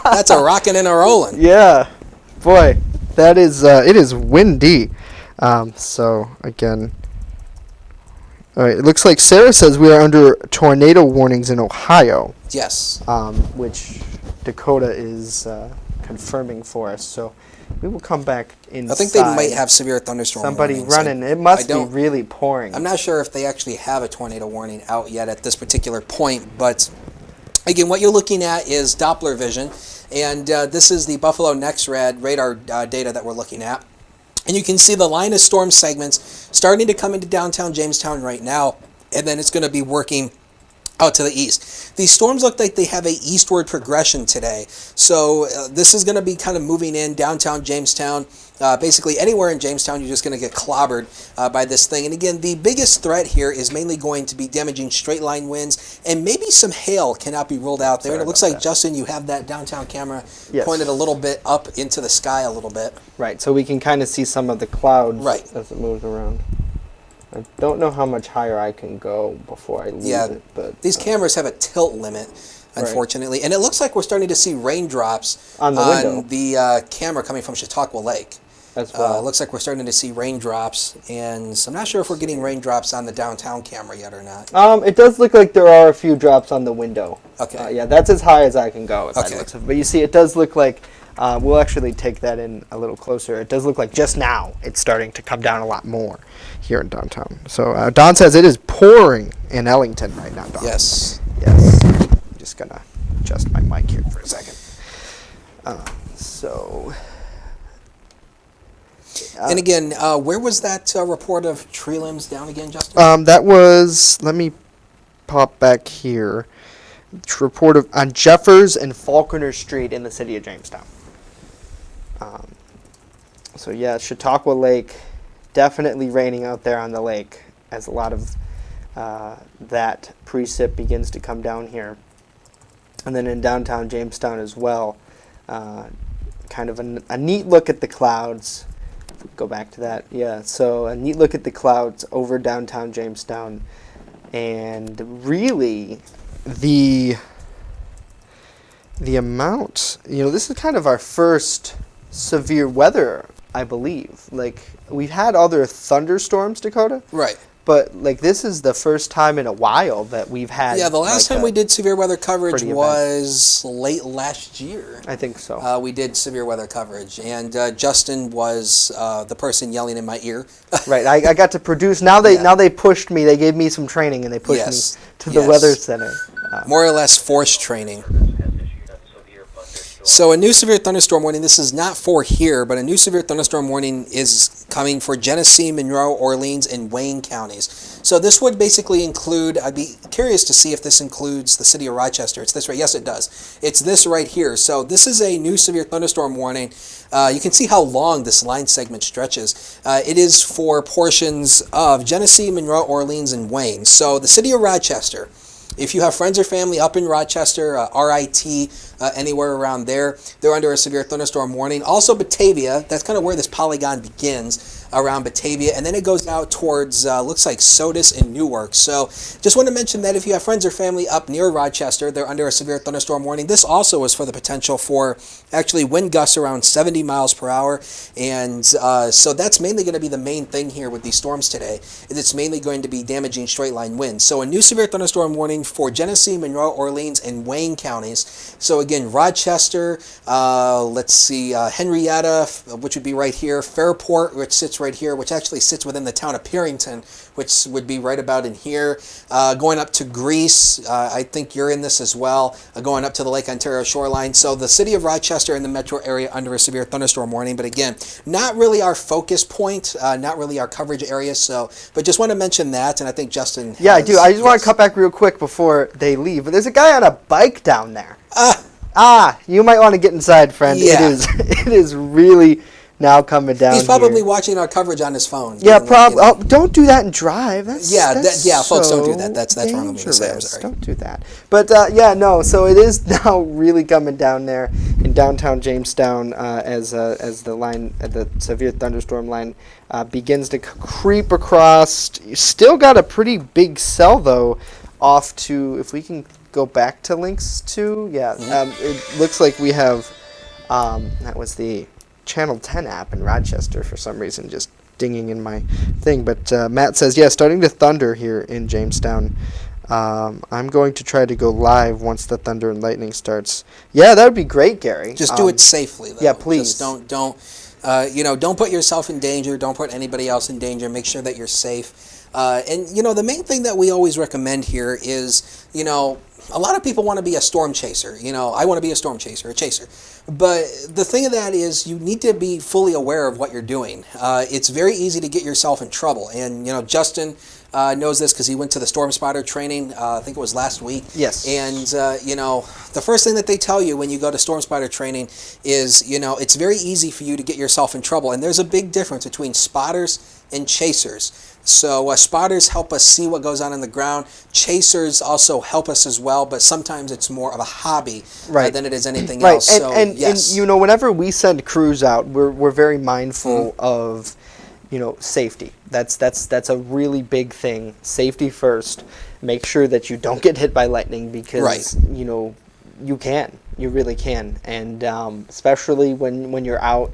That's a rocking and a rolling. Yeah. Boy, that is it is windy. So again, all right. It looks like Sarah says we are under tornado warnings in Ohio, Yes. which Dakota is confirming for us. So we will come back inside. I think they might have severe thunderstorm somebody warnings. running. It must be don't- really pouring. I'm not sure if they actually have a tornado warning out yet at this particular point, but again, what you're looking at is Doppler vision, and this is the Buffalo NexRad radar data that we're looking at. And you can see the line of storm segments starting to come into downtown Jamestown right now, and then it's going to be working out to the east. These storms look like they have a eastward progression today. So this is going to be kind of moving in downtown Jamestown. Basically anywhere in Jamestown, you're just going to get clobbered by this thing. And again, the biggest threat here is mainly going to be damaging straight line winds, and maybe some hail cannot be ruled out there. Sorry And it looks about like, that. Justin, you have that downtown camera Yes. pointed a little bit up into the sky a little bit. Right, so we can kind of see some of the clouds Right. as it moves around. I don't know how much higher I can go before I lose Yeah, it, but these cameras have a tilt limit, unfortunately. And it looks like we're starting to see raindrops On the window. the camera coming from Chautauqua Lake. as well. It looks like we're starting to see raindrops, and so I'm not sure if we're getting raindrops on the downtown camera yet or not. It does look like there are a few drops on the window. Okay. Yeah, that's as high as I can go. If Okay. I look. But you see, it does look like, we'll actually take that in a little closer. It does look like just now it's starting to come down a lot more here in downtown. So Don says it is pouring in Ellington right now, Don. Yes. Yes. I'm just going to adjust my mic here for a second. And again, where was that report of tree limbs down again, Justin? That was, let me pop back here. Report on Jeffers and Falconer Street in the city of Jamestown. So yeah, Chautauqua Lake, definitely raining out there on the lake as a lot of that precip begins to come down here. And then in downtown Jamestown as well, kind of a neat look at the clouds. If we go back to that, yeah, so a neat look at the clouds over downtown Jamestown. And really, the amount, this is kind of our first severe weather, I believe. Like, we've had other thunderstorms, Dakota, Right. but like this is the first time in a while that we've had. Yeah, the last like, time we did severe weather coverage pretty event. was late last year. I think so. We did severe weather coverage, and Justin was the person yelling in my ear. Right, I got to produce. Now they pushed me. They gave me some training, and they pushed Yes. me to the Yes. weather center. More or less forced training. So a new severe thunderstorm warning, this is not for here, but a new severe thunderstorm warning is coming for Genesee, Monroe, Orleans, and Wayne counties. So this would basically include, I'd be curious to see if this includes the city of Rochester. It's this right, yes it does. It's this right here. So this is a new severe thunderstorm warning. You can see how long this line segment stretches. It is for portions of Genesee, Monroe, Orleans, and Wayne. So the city of Rochester, if you have friends or family up in Rochester, RIT, anywhere around there, they're under a severe thunderstorm warning. Also Batavia, that's kind of where this polygon begins, around Batavia, and then it goes out towards, looks like Sodus and Newark. So just want to mention that if you have friends or family up near Rochester, they're under a severe thunderstorm warning. This also is for the potential for actually wind gusts around 70 miles per hour, and so that's mainly going to be the main thing here with these storms today, is it's mainly going to be damaging straight line winds. So a new severe thunderstorm warning for Genesee, Monroe, Orleans, and Wayne counties. So again, Rochester, let's see, Henrietta, which would be right here, Fairport, which sits right here, which actually sits within the town of Perrington, which would be right about in here, going up to Greece, I think you're in this as well, going up to the Lake Ontario shoreline. So the city of Rochester and the metro area under a severe thunderstorm warning, but again, not really our focus point, not really our coverage area, so, but just want to mention that, and I think Justin Yeah, I has- do. I just want yes. to cut back real quick before they leave. But there's a guy on a bike down there. Ah, You might want to get inside, friend. Yeah. It is really now coming down. he's probably here. watching our coverage on his phone. Yeah, You know, probably. you know. Oh, don't do that and drive. That's, Yeah, that's yeah, folks, don't do so that. That's wrong of me to say. I'm dangerous. sorry. Don't do that. But yeah, no. So it is now really coming down there in downtown Jamestown as the line, the severe thunderstorm line begins to creep across. You still got a pretty big cell though, off to, if we can go back to links to, yeah. It looks like we have that was the Channel 10 app in Rochester for some reason, just dinging in my thing. But Matt says, yeah, starting to thunder here in Jamestown. I'm going to try to go live once the thunder and lightning starts. Yeah, that would be great, Gary. Just do it safely, though. Yeah, please. Just don't put yourself in danger. Don't put anybody else in danger. Make sure that you're safe. And the main thing that we always recommend here is, a lot of people want to be a storm chaser. I want to be a storm chaser, a chaser. But the thing of that is you need to be fully aware of what you're doing. It's very easy to get yourself in trouble. And, Justin knows this because he went to the Storm Spotter training, I think it was last week. Yes. And, the first thing that they tell you when you go to Storm Spotter training is, it's very easy for you to get yourself in trouble. And there's a big difference between spotters and chasers. So spotters help us see what goes on in the ground. Chasers also help us as well, but sometimes it's more of a hobby Right. than it is anything Right, else. So, and yes. whenever we send crews out, we're very mindful of, safety. That's a really big thing. Safety first. Make sure that you don't get hit by lightning because Right. you really can, and especially when you're out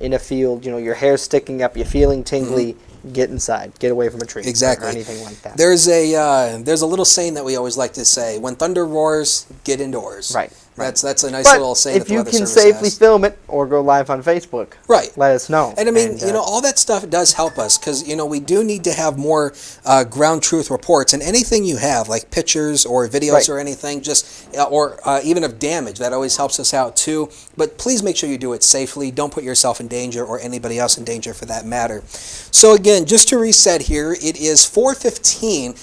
in a field, your hair's sticking up, you're feeling tingly. Get inside. Get away from a tree. Exactly. Or anything like that. There's a little saying that we always like to say: when thunder roars, get indoors. Right. That's a nice But little saying that if the you Weather can Service safely has. film it or go live on Facebook, Right. let us know. And I mean, all that stuff does help us because, we do need to have more ground truth reports, and anything you have, like pictures or videos Right. or anything, or even of damage, that always helps us out too. But please make sure you do it safely. Don't put yourself in danger or anybody else in danger for that matter. So again, just to reset here, it is 4:15.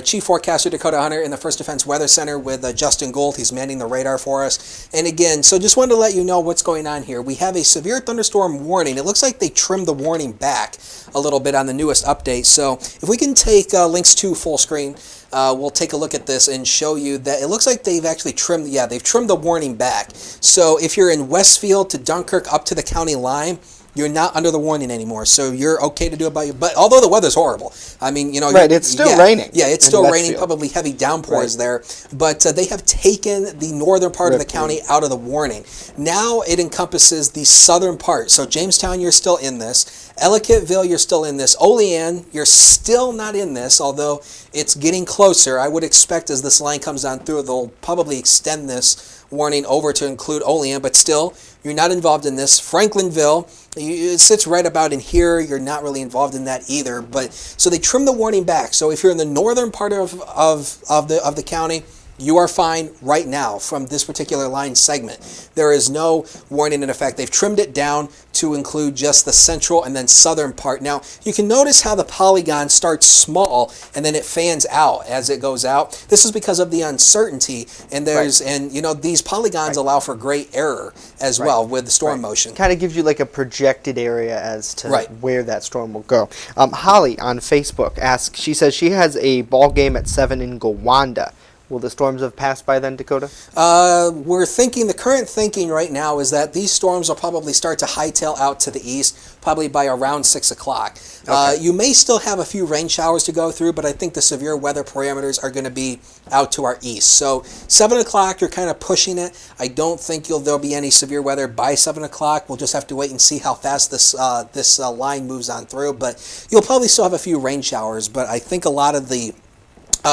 Chief Forecaster Dakota Hunter in the First Defense Weather Center with Justin Gould. He's manning the radar for us. And again, so just wanted to let you know what's going on here. We have a severe thunderstorm warning. It looks like they trimmed the warning back a little bit on the newest update. So if we can take links to full screen, we'll take a look at this and show you that it looks like they've actually trimmed, they've trimmed the warning back. So if you're in Westfield to Dunkirk up to the county line, you're not under the warning anymore, so you're okay to do about your. But although the weather's horrible, I mean, Right, it's still raining. Yeah, it's in still raining, Westfield. probably heavy downpours Right. there. But they have taken the northern part of the Ripley. county out of the warning. Now it encompasses the southern part. So Jamestown, you're still in this. Ellicottville, you're still in this. Olean, you're still not in this, although it's getting closer. I would expect as this line comes on through, they'll probably extend this warning over to include Olean, but still, you're not involved in this. Franklinville, it sits right about in here. You're not really involved in that either. But so they trim the warning back. So if you're in the northern part of the county, you are fine right now from this particular line segment. There is no warning in effect. They've trimmed it down to include just the central and then southern part. Now, you can notice how the polygon starts small and then it fans out as it goes out. This is because of the uncertainty, and these polygons allow for great error as well with the storm motion. Kind of gives you like a projected area as to Right. where that storm will go. Holly on Facebook asks, she says she has a ball game at 7 in Gowanda. Will the storms have passed by then, Dakota? The current thinking right now is that these storms will probably start to hightail out to the east, probably by around 6 o'clock. Okay. You may still have a few rain showers to go through, but I think the severe weather parameters are going to be out to our east. So 7 o'clock, you're kind of pushing it. I don't think there'll be any severe weather by 7 o'clock. We'll just have to wait and see how fast this line moves on through. But you'll probably still have a few rain showers, but I think a lot of the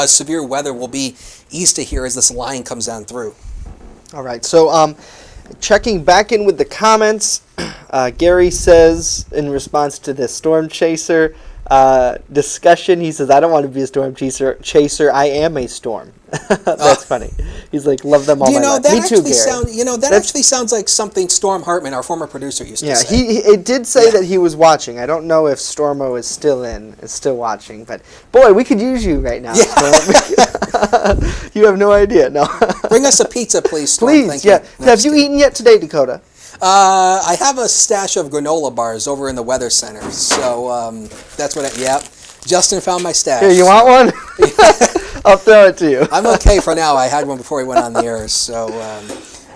severe weather will be east of here as this line comes on through. All right, so checking back in with the comments, Gary says in response to the storm chaser discussion, he says, I don't want to be a storm chaser. I am a storm. That's funny. He's like, love them all my life. Me too, Gary. That actually sounds like something Storm Hartman, our former producer, used to say. It did say that he was watching. I don't know if Stormo is still watching, but boy, we could use you right now. Storm. You have no idea. No. Bring us a pizza, please, Storm. Please, Thank yeah. you. Have you eaten yet today, Dakota? I have a stash of granola bars over in the weather center, so that's what. Justin found my stash. Here, you want one? I'll throw it to you. I'm okay for now. I had one before we went on the air, so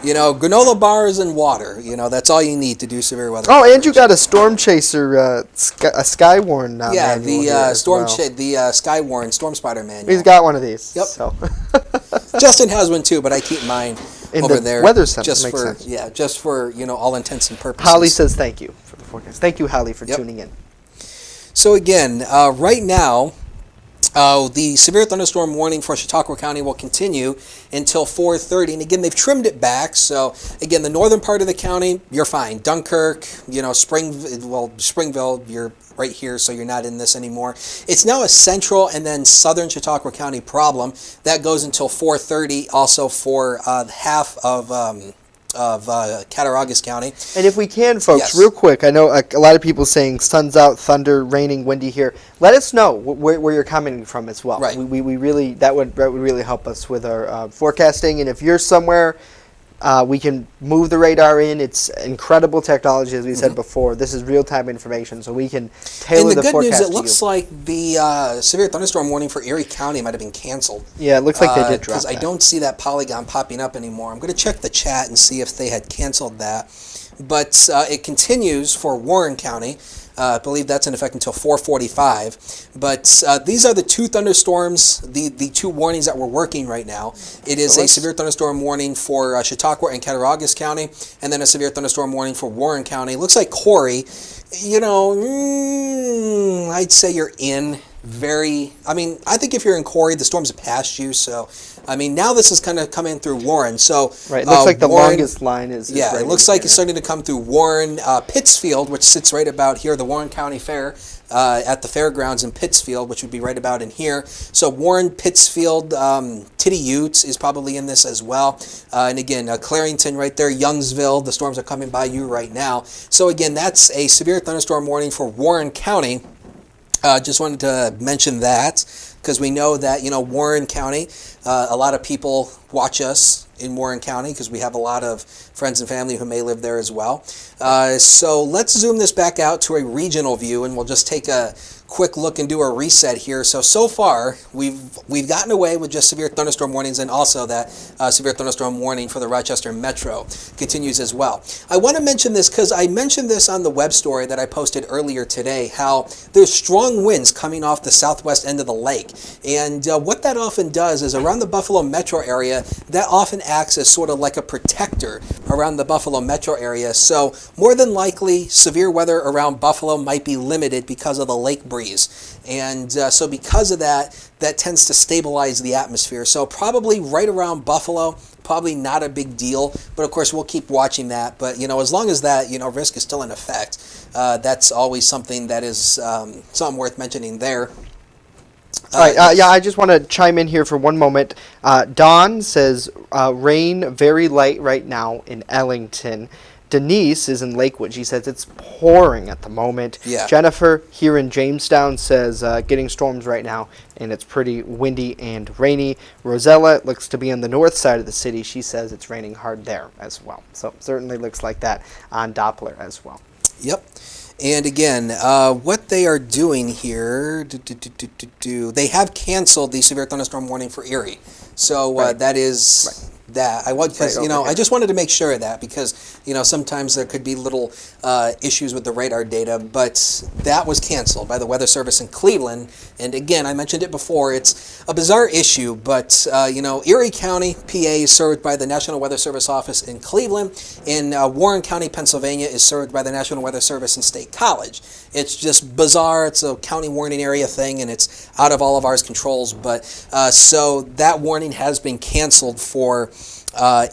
granola bars and water. That's all you need to do severe weather. Oh, and you got a storm chaser, a Skywarn. The Skywarn Storm Spider manual. He's got one of these. Yep. So. Justin has one too, but I keep mine in over the there. Weather center. Just makes for sense. just for all intents and purposes. Holly says thank you for the forecast. Thank you, Holly, for tuning in. So again, right now, the severe thunderstorm warning for Chautauqua County will continue until 4:30, and again they've trimmed it back. So again, the northern part of the county, you're fine. Dunkirk, Springville, you're right here, so you're not in this anymore. It's now a central and then southern Chautauqua County problem that goes until 4:30. Also for half of Cattaraugus County. And if we can, folks, Yes. real quick, I know a lot of people saying sun's out, thunder, raining, windy here. Let us know where you're commenting from as well. Right. We really that would really help us with our forecasting. And if you're somewhere, we can move the radar in. It's incredible technology, as we said before. This is real-time information, so we can tailor And the good forecast news, it to looks you. like the severe thunderstorm warning for Erie County might have been canceled. Yeah, it looks like they did drop Because I that. don't see that polygon popping up anymore. I'm going to check the chat and see if they had canceled that. But it continues for Warren County. I believe that's in effect until 4:45. But these are the two thunderstorms, the two warnings that we're working right now. It is a severe thunderstorm warning for Chautauqua and Cattaraugus County, and then a severe thunderstorm warning for Warren County. Looks like Corey, I'd say you're in I think if you're in Corey, the storms have passed you. So, now this is kind of coming through Warren. So, Right, it looks like the Warren, longest line is right it looks in like here. it's starting to come through Warren, Pittsfield, which sits right about here, the Warren County Fair, at the fairgrounds in Pittsfield, which would be right about in here. So Warren, Pittsfield, Titty Utes is probably in this as well. And again, Clarington right there, Youngsville, the storms are coming by you right now. So again, that's a severe thunderstorm warning for Warren County. Just wanted to mention that because we know that, Warren County, a lot of people watch us in Warren County because we have a lot of friends and family who may live there as well. So let's zoom this back out to a regional view, and we'll just take a quick look and do a reset here. So far we've gotten away with just severe thunderstorm warnings, and also that severe thunderstorm warning for the Rochester Metro continues as well. I want to mention this because I mentioned this on the web story that I posted earlier today, how there's strong winds coming off the southwest end of the lake, and what that often does is around the Buffalo metro area, that often acts as sort of like a protector around the Buffalo metro area. So more than likely severe weather around Buffalo might be limited because of the lake breeze. And so because of that, that tends to stabilize the atmosphere. So probably right around Buffalo, probably not a big deal. But of course, we'll keep watching that. But, as long as that, risk is still in effect, that's always something that is something worth mentioning there. All right, I just want to chime in here for one moment. Dawn says, rain very light right now in Ellington. Denise is in Lakewood. She says it's pouring at the moment. Yeah. Jennifer here in Jamestown says getting storms right now, and it's pretty windy and rainy. Rosella looks to be on the north side of the city. She says it's raining hard there as well. So certainly looks like that on Doppler as well. Yep. And again, what they are doing here, they have canceled the severe thunderstorm warning for Erie. So Right. that is... Right. That I want, because Right over I here. just wanted to make sure of that, because sometimes there could be little issues with the radar data, but that was canceled by the Weather Service in Cleveland. And again, I mentioned it before, it's a bizarre issue, but Erie County, PA is served by the National Weather Service office in Cleveland, and Warren County, Pennsylvania is served by the National Weather Service in State College. It's just bizarre. It's a county warning area thing, and it's out of all of our controls. But so that warning has been canceled for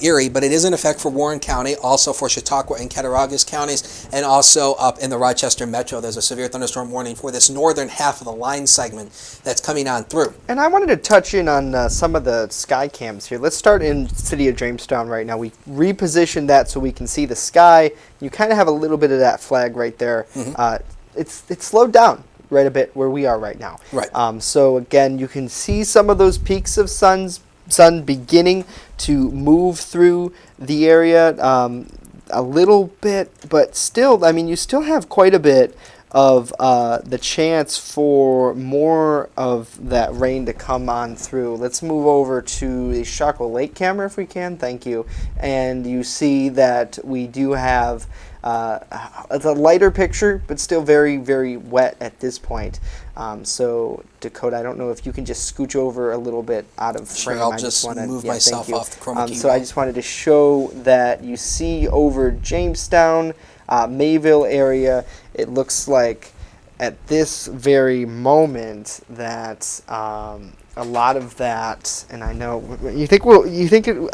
Erie, but it is in effect for Warren County, also for Chautauqua and Cattaraugus counties, and also up in the Rochester Metro. There's a severe thunderstorm warning for this northern half of the line segment that's coming on through. And I wanted to touch in on some of the sky cams here. Let's start in city of Jamestown right now. We repositioned that so we can see the sky. You kind of have a little bit of that flag right there. Mm-hmm. It's slowed down right a bit where we are right now. Right. So again, you can see some of those peaks of sun beginning to move through the area a little bit, but still, you still have quite a bit of the chance for more of that rain to come on through. Let's move over to the Chaco Lake camera if we can. Thank you. And you see that we do have it's a lighter picture, but still very, very wet at this point. So Dakota, I don't know if you can just scooch over a little bit out of frame. Sure, I'll I just wanna, move yeah, myself thank you. off the chroma key. So I just wanted to show that you see over Jamestown, Mayville area, it looks like at this very moment that a lot of that, and I know you think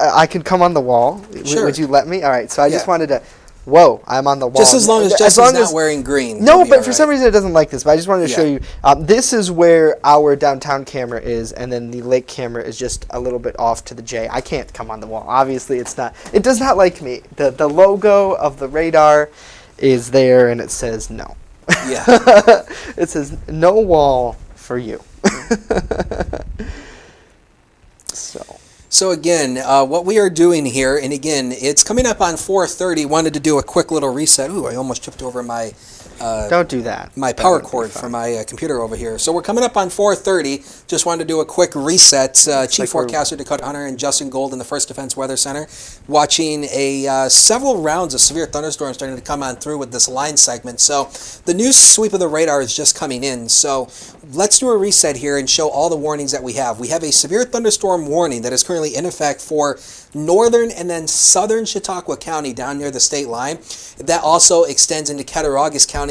I could come on the wall. Sure. Would you let me? All right. So I just Yeah. wanted to. Whoa! I'm on the wall. Just as long as Jesse's not wearing green. No, he'll be but all for right. some reason it doesn't like this. But I just wanted to show Yeah. you. This is where our downtown camera is, and then the lake camera is just a little bit off to the J. I can't come on the wall. Obviously, it's not. It does not like me. The logo of the radar is there, and it says no. Yeah. It says no wall for you. So again, what we are doing here, and again, it's coming up on 4:30. Wanted to do a quick little reset. Ooh, I almost tripped over my Don't do that. my That power would be cord fun. for my computer over here. So we're coming up on 4:30. Just wanted to do a quick reset. Chief like we're- Forecaster Dakota Hunter and Justin Gold in the First Defense Weather Center, watching several rounds of severe thunderstorms starting to come on through with this line segment. So the new sweep of the radar is just coming in. So let's do a reset here and show all the warnings that we have. We have a severe thunderstorm warning that is currently in effect for northern and then southern Chautauqua County down near the state line. That also extends into Cattaraugus County.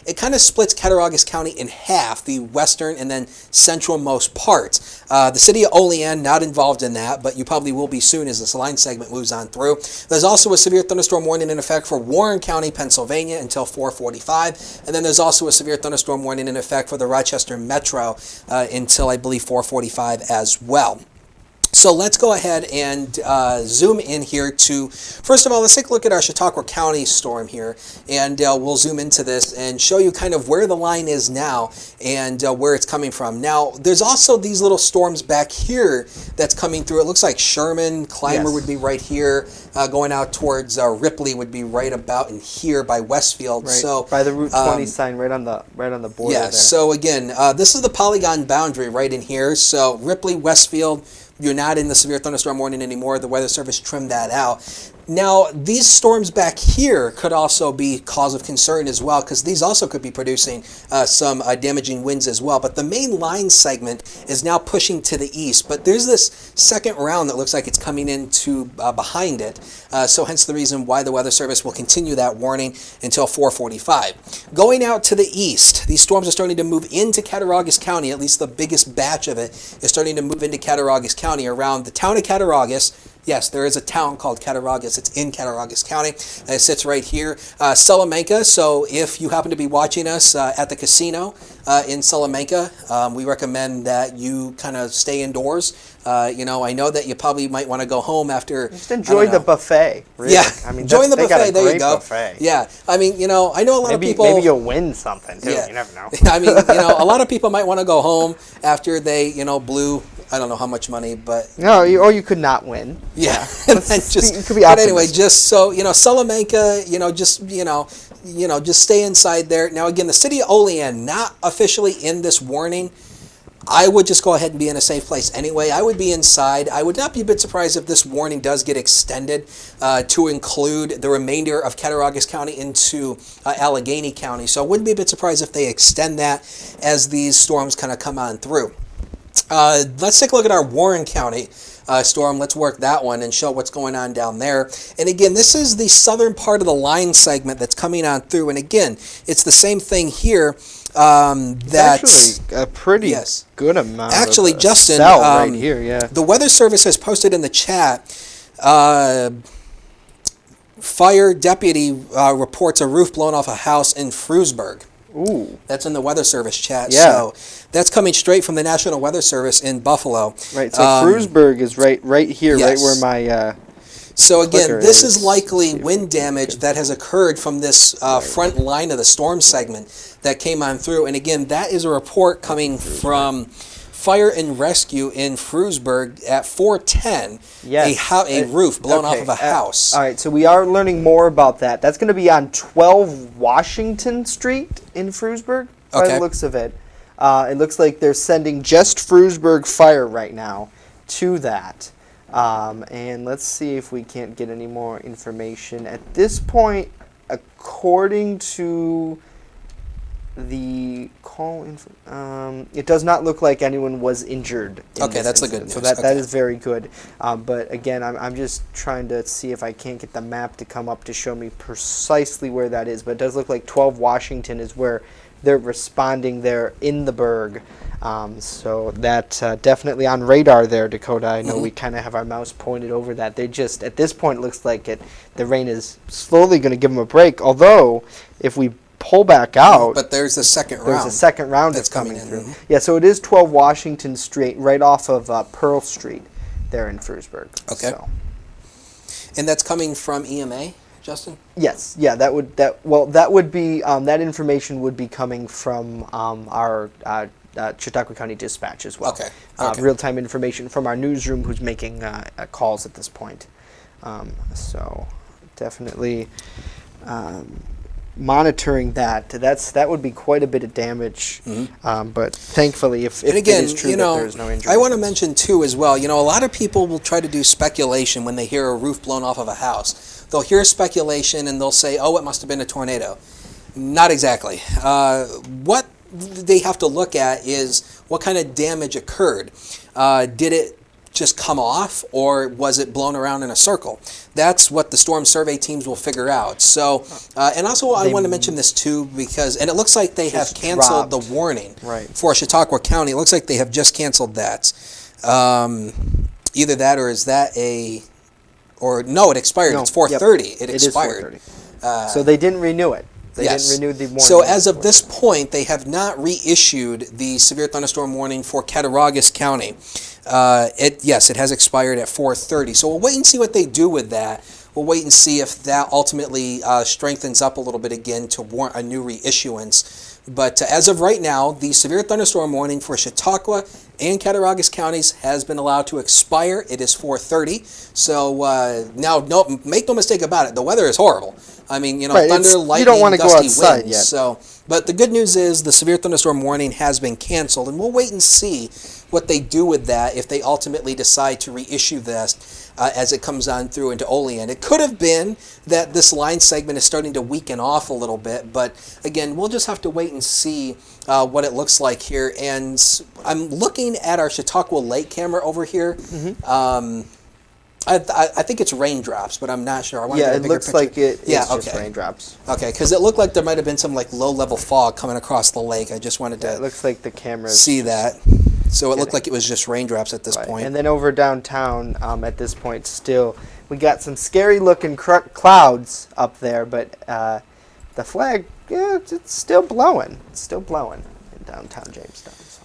It kind of splits Cattaraugus County in half, the western and then centralmost parts. The city of Olean not involved in that, but you probably will be soon as this line segment moves on through. There's also a severe thunderstorm warning in effect for Warren County, Pennsylvania until 4:45, and then there's also a severe thunderstorm warning in effect for the Rochester Metro until I believe 4:45 as well. So let's go ahead and zoom in here to, first of all, let's take a look at our Chautauqua County storm here, and we'll zoom into this and show you kind of where the line is now and where it's coming from. Now, there's also these little storms back here that's coming through. It looks like Sherman, Clymer Yes. would be right here, going out towards Ripley would be right about in here by Westfield. Right. So By the Route 20 sign, right on the border yeah, there. so again, this is the polygon boundary right in here. So Ripley, Westfield, you're not in the severe thunderstorm warning anymore. The Weather Service trimmed that out. Now, these storms back here could also be cause of concern as well, because these also could be producing some damaging winds as well. But the main line segment is now pushing to the east. But there's this second round that looks like it's coming into behind it. So hence the reason why the Weather Service will continue that warning until 4:45. Going out to the east, these storms are starting to move into Cattaraugus County. At least the biggest batch of it is starting to move into Cattaraugus County around the town of Cattaraugus. Yes, there is a town called Cattaraugus. It's in Cattaraugus County. It sits right here. Salamanca, so if you happen to be watching us at the casino in Salamanca, we recommend that you kind of stay indoors. I know that you probably might want to go home after... Just enjoy the buffet. Really. Yeah, I mean, join the they got buffet. a There you great go. Buffet. Yeah, I mean, I know a lot of people... Maybe you'll win something, too. Yeah. You never know. I mean, a lot of people might want to go home after they, blew... I don't know how much money, but No, or you could not win. yeah. And then You could be but anyway, optimistic. just so Salamanca, just stay inside there. Now again, the city of Olean not officially in this warning. I would just go ahead and be in a safe place anyway. I would be inside. I would not be a bit surprised if this warning does get extended to include the remainder of Cattaraugus County into Allegheny County. So I wouldn't be a bit surprised if they extend that as these storms kind of come on through. Let's take a look at our Warren County storm. Let's work that one and show what's going on down there. And again, this is the southern part of the line segment that's coming on through. And again, it's the same thing here. That's actually a pretty yes. good amount. Actually, of Justin, cell right here. Yeah. The Weather Service has posted in the chat. Fire deputy reports a roof blown off a house in Frewsburg. Ooh. That's in the Weather Service chat. Yeah. So that's coming straight from the National Weather Service in Buffalo. Right. So Frewsburg is right here, yes. right where my. So again, clicker this is likely See if wind damage that has occurred from this front line of the storm segment that came on through. And again, that is a report coming from Fire and Rescue in Frewsburg at 4:10. Yes. A roof blown off Okay, of a house. all right, so we are learning more about that. That's going to be on 12 Washington Street in Frewsburg, by Okay. the looks of it. It looks like they're sending just Frewsburg Fire right now to that. And let's see if we can't get any more information. At this point, according to the call, it does not look like anyone was injured. In Okay, this that's the good incident. So news. that Okay. is very good. But again, I'm just trying to see if I can't get the map to come up to show me precisely where that is. But it does look like 12 Washington is where they're responding there in the Berg. So that definitely on radar there, Dakota. I know we kind of have our mouse pointed over that. They just, at this point, it looks like the rain is slowly going to give them a break. Although, if we pull back out, But there's the second round. there's a second round that's that's coming coming in. through. Yeah, so it is 12 Washington Street, right off of Pearl Street there in Frewsburg. Okay. So. And that's coming from EMA, Justin? Yes, yeah, that would be that information would be coming from our Chautauqua County Dispatch as well. Okay. Okay. Real-time information from our newsroom, who's making calls at this point. So definitely monitoring that. That would be quite a bit of damage. But thankfully, if And it again, is true that there's no injury, I want to mention too as well, a lot of people will try to do speculation when they hear a roof blown off of a house. They'll hear speculation and they'll say, oh, it must have been a tornado. Not exactly. What they have to look at is what kind of damage occurred. Did it just come off, or was it blown around in a circle? That's what the storm survey teams will figure out. So, and also I want to mention this too, because, and it looks like they have Just canceled dropped. the warning Right. for Chautauqua County. It looks like they have just canceled that. Either that, or is that no, it expired. No, It's 4:30. yep. It It is expired. 4:30. So they didn't renew it. They Yes. didn't renew the warning. So as of this point, they have not reissued the severe thunderstorm warning for Cattaraugus County. Yes, it has expired at 4:30. So we'll wait and see what they do with that. We'll wait and see if that ultimately strengthens up a little bit again to warrant a new reissuance. But as of right now, the severe thunderstorm warning for Chautauqua and Cattaraugus counties has been allowed to expire. It is 4:30. So now, no, make no mistake about it. The weather is horrible. I mean, Right, thunder, lightning, you don't want to go gusty outside winds. yet. So, but the good news is the severe thunderstorm warning has been canceled, and we'll wait and see what they do with that if they ultimately decide to reissue this as it comes on through into Olean. It could have been that this line segment is starting to weaken off a little bit, but again, we'll just have to wait and see what it looks like here. And I'm looking at our Chautauqua Lake camera over here. I think it's raindrops, but I'm not sure. I want to Yeah, get a it bigger looks picture. like it's Yeah, just okay. raindrops. Okay, because it looked like there might have been some like low-level fog coming across the lake. I just wanted It to looks like the camera's see that. So it looked like it was just raindrops at this Right. point. And then over downtown, at this point, still, we got some scary-looking clouds up there, but the flag, yeah, it's still blowing. It's still blowing in downtown Jamestown. So.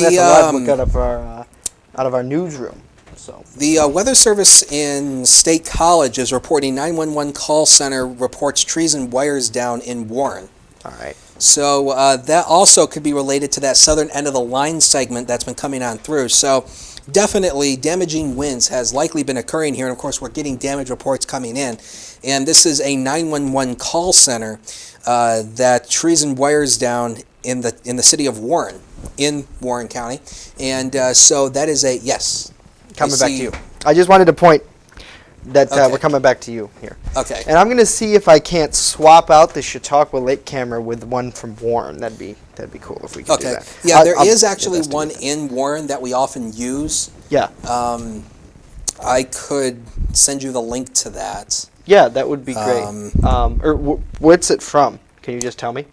That's a lot we got out of our newsroom. So The Weather Service in State College is reporting 911 call center reports trees and wires down in Warren. all right. So that also could be related to that southern end of the line segment that's been coming on through. So definitely damaging winds has likely been occurring here. And of course, we're getting damage reports coming in. And this is a 911 call center that trees and wires down in the city of Warren, in Warren County. And so that is a, yes. Coming I back to see- you. I just wanted to point that Okay. we're coming back to you here. Okay. And I'm going to see if I can't swap out the Chautauqua Lake camera with one from Warren. That'd be cool if we could do Okay. that. Yeah, there is I'll actually investigate one that. in Warren that we often use. Yeah. I could send you the link to that. Yeah, that would be great. What's it from? Can you just tell me?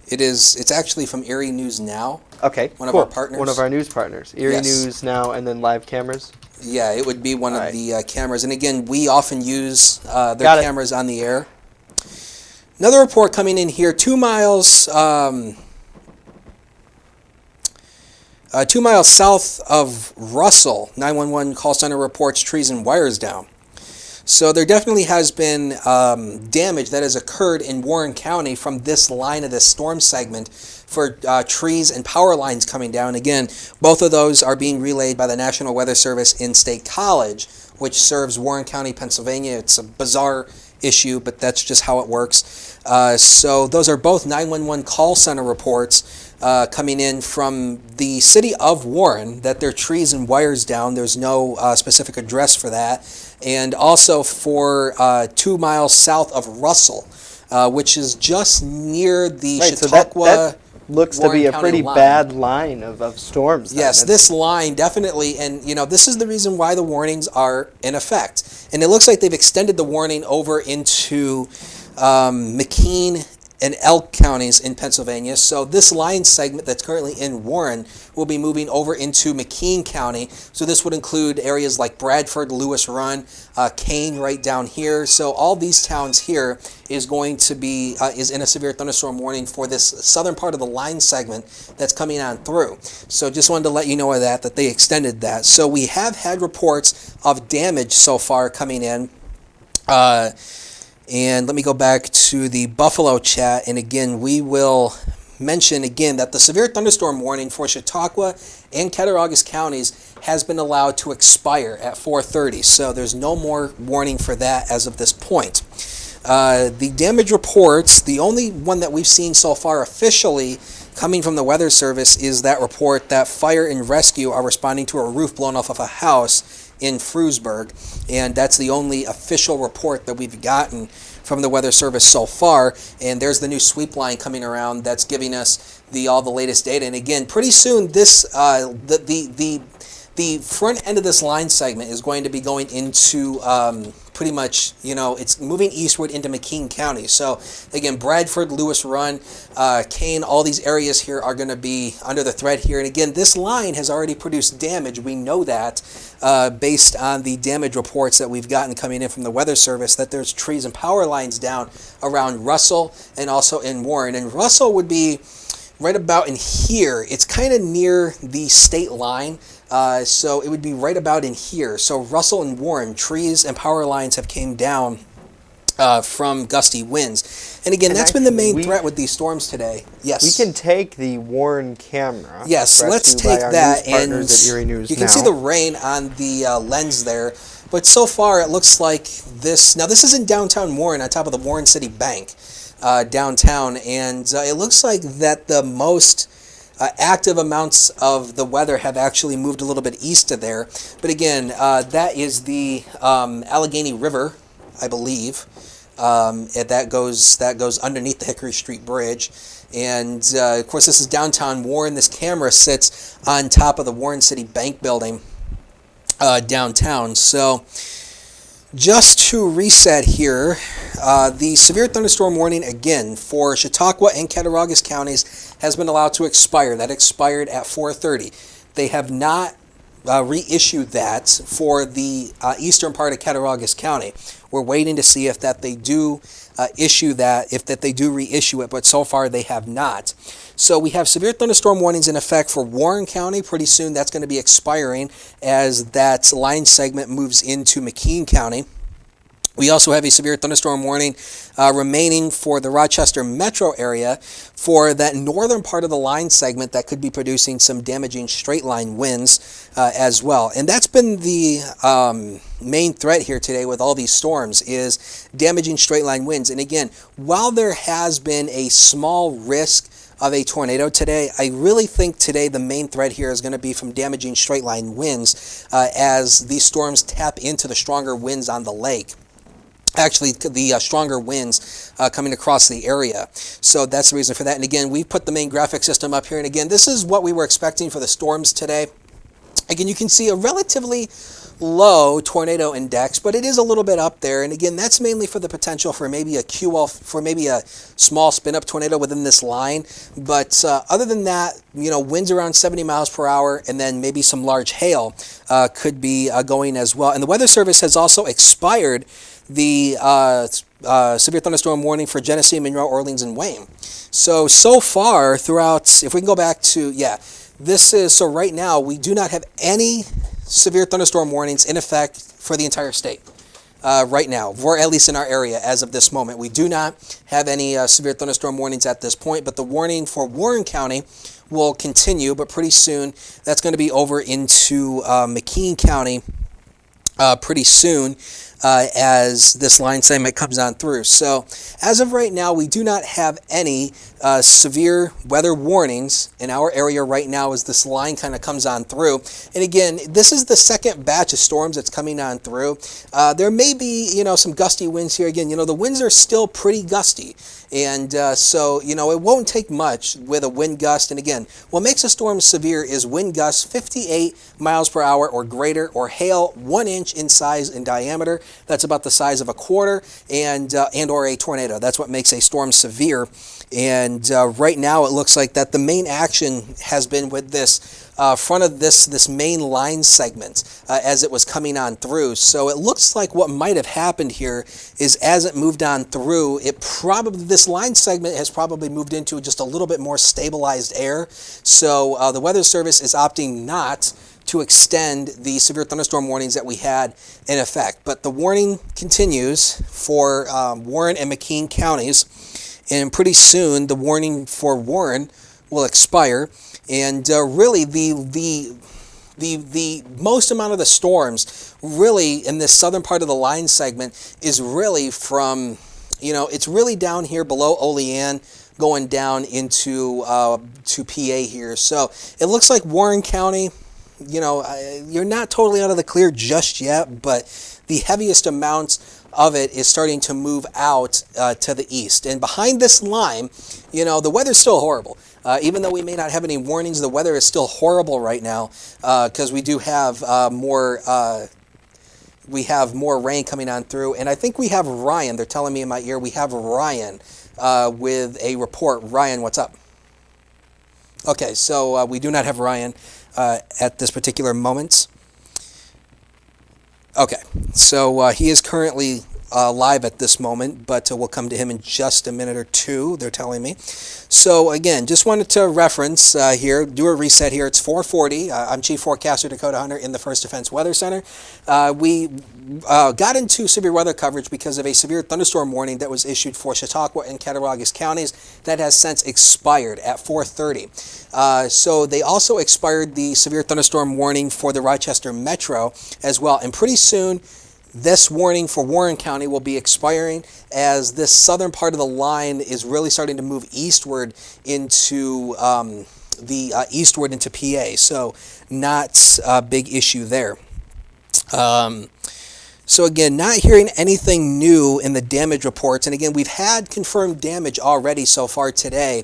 It's actually from Erie News Now. Okay. One of cool. our partners? One of our news partners. Erie Yes. News Now and then Live Cameras. Yeah, it would be one of Alright. the cameras. And again, we often use their Got it. cameras on the air. Another report coming in here, 2 miles 2 miles south of Russell, 911 call center reports trees and wires down. So there definitely has been damage that has occurred in Warren County from this line of this storm segment for trees and power lines coming down. Again, both of those are being relayed by the National Weather Service in State College, which serves Warren County, Pennsylvania. It's a bizarre issue, but that's just how it works. So those are both 911 call center reports coming in from the city of Warren that there are trees and wires down. There's no specific address for that. And also for 2 miles south of Russell, which is just near the Right, so Chautauqua. that looks to be Warren a County pretty line. bad line of storms. then. Yes, That's- this line definitely, and this is the reason why the warnings are in effect. And it looks like they've extended the warning over into McKean and Elk counties in Pennsylvania. So this line segment that's currently in Warren will be moving over into McKean County. So this would include areas like Bradford, Lewis Run, Kane right down here. So all these towns here is going to be is in a severe thunderstorm warning for this southern part of the line segment that's coming on through. So just wanted to let you know of that they extended that. So we have had reports of damage so far coming in. And let me go back to the Buffalo chat. And again, we will mention again that the severe thunderstorm warning for Chautauqua and Cattaraugus counties has been allowed to expire at 4:30. So there's no more warning for that as of this point. The damage reports, the only one that we've seen so far officially coming from the Weather Service is that report that fire and rescue are responding to a roof blown off of a house in Frewsburg, and that's the only official report that we've gotten from the Weather Service so far. And there's the new sweep line coming around that's giving us all the latest data. And again, pretty soon this the front end of this line segment is going to be going into pretty much, it's moving eastward into McKean County. So again, Bradford, Lewis Run, Kane, all these areas here are going to be under the threat here. And again, this line has already produced damage. We know that based on the damage reports that we've gotten coming in from the Weather Service, that there's trees and power lines down around Russell and also in Warren. And Russell would be right about in here. It's kind of near the state line. So it would be right about in here. So Russell and Warren, trees and power lines have came down from gusty winds. And again, And that's been the actually, main threat with these storms today. Yes. We can take the Warren camera. Yes, brought let's to you by take our that, news and partners at Erie News you can Now. see the rain on the lens there. But so far, it looks like this. Now, this is in downtown Warren, on top of the Warren City Bank downtown, and it looks like that the most active amounts of the weather have actually moved a little bit east of there. But again, that is the Allegheny River, I believe. And that goes underneath the Hickory Street Bridge. And of course, this is downtown Warren. This camera sits on top of the Warren City Bank building downtown. So just to reset here, the severe thunderstorm warning again for Chautauqua and Cattaraugus counties has been allowed to expire. That expired at 4:30. They have not reissued that for the eastern part of Cattaraugus County. We're waiting to see if that they do issue that, if that they do reissue it, but so far they have not. So we have severe thunderstorm warnings in effect for Warren County. Pretty soon that's going to be expiring as that line segment moves into McKean County. We also have a severe thunderstorm warning remaining for the Rochester metro area for that northern part of the line segment that could be producing some damaging straight line winds as well. And that's been the main threat here today with all these storms is damaging straight line winds. And again, while there has been a small risk of a tornado today, I really think today the main threat here is going to be from damaging straight line winds as these storms tap into the stronger winds on the lake. Actually, the stronger winds coming across the area. So that's the reason for that. And again, we put the main graphic system up here. And again, this is what we were expecting for the storms today. Again, you can see a relatively low tornado index, but it is a little bit up there. And again, that's mainly for the potential for maybe a QL, for maybe a small spin-up tornado within this line. But other than that, you know, winds around 70 miles per hour, and then maybe some large hail could be going as well. And the Weather Service has also expired the severe thunderstorm warning for Genesee, Monroe, Orleans, and Wayne. So far throughout, if we can go back to, so right now we do not have any severe thunderstorm warnings in effect for the entire state. Right now, or at least in our area as of this moment. We do not have any severe thunderstorm warnings at this point, but the warning for Warren County will continue, but pretty soon that's going to be over into McKean County pretty soon. As this line segment comes on through. So as of right now, we do not have any severe weather warnings in our area right now as this line kind of comes on through. And again, this is the second batch of storms that's coming on through. There may be, some gusty winds here. Again, the winds are still pretty gusty. And so, it won't take much with a wind gust. And again, what makes a storm severe is wind gusts 58 miles per hour or greater, or hail 1 inch in size and diameter. That's about the size of a quarter, and or a tornado. That's what makes a storm severe. And right now it looks like that the main action has been with this front of this main line segment as it was coming on through. So it looks like what might have happened here is as it moved on through, this line segment has probably moved into just a little bit more stabilized air. So the Weather Service is opting not to extend the severe thunderstorm warnings that we had in effect. But the warning continues for Warren and McKean counties, and pretty soon the warning for Warren will expire. And really the most amount of the storms really in this southern part of the line segment is really from, it's really down here below Olean, going down into to PA here. So it looks like Warren County, you're not totally out of the clear just yet, but the heaviest amounts of it is starting to move out to the east. And behind this line, the weather's still horrible. Even though we may not have any warnings, the weather is still horrible right now because we do have more rain coming on through. And I think we have Ryan. They're telling me in my ear we have Ryan with a report. Ryan, what's up? Okay, so we do not have Ryan at this particular moment. Okay, so he is currently live at this moment, but we'll come to him in just a minute or two, they're telling me. So again, just wanted to reference here, do a reset here. It's 4:40. I'm Chief Forecaster Dakota Hunter in the First Defense Weather Center. We got into severe weather coverage because of a severe thunderstorm warning that was issued for Chautauqua and Cattaraugus counties that has since expired at 4:30. So they also expired the severe thunderstorm warning for the Rochester Metro as well. And pretty soon, this warning for Warren County will be expiring as this southern part of the line is really starting to move eastward into eastward into PA. So not a big issue there. So again, not hearing anything new in the damage reports. And again, we've had confirmed damage already so far today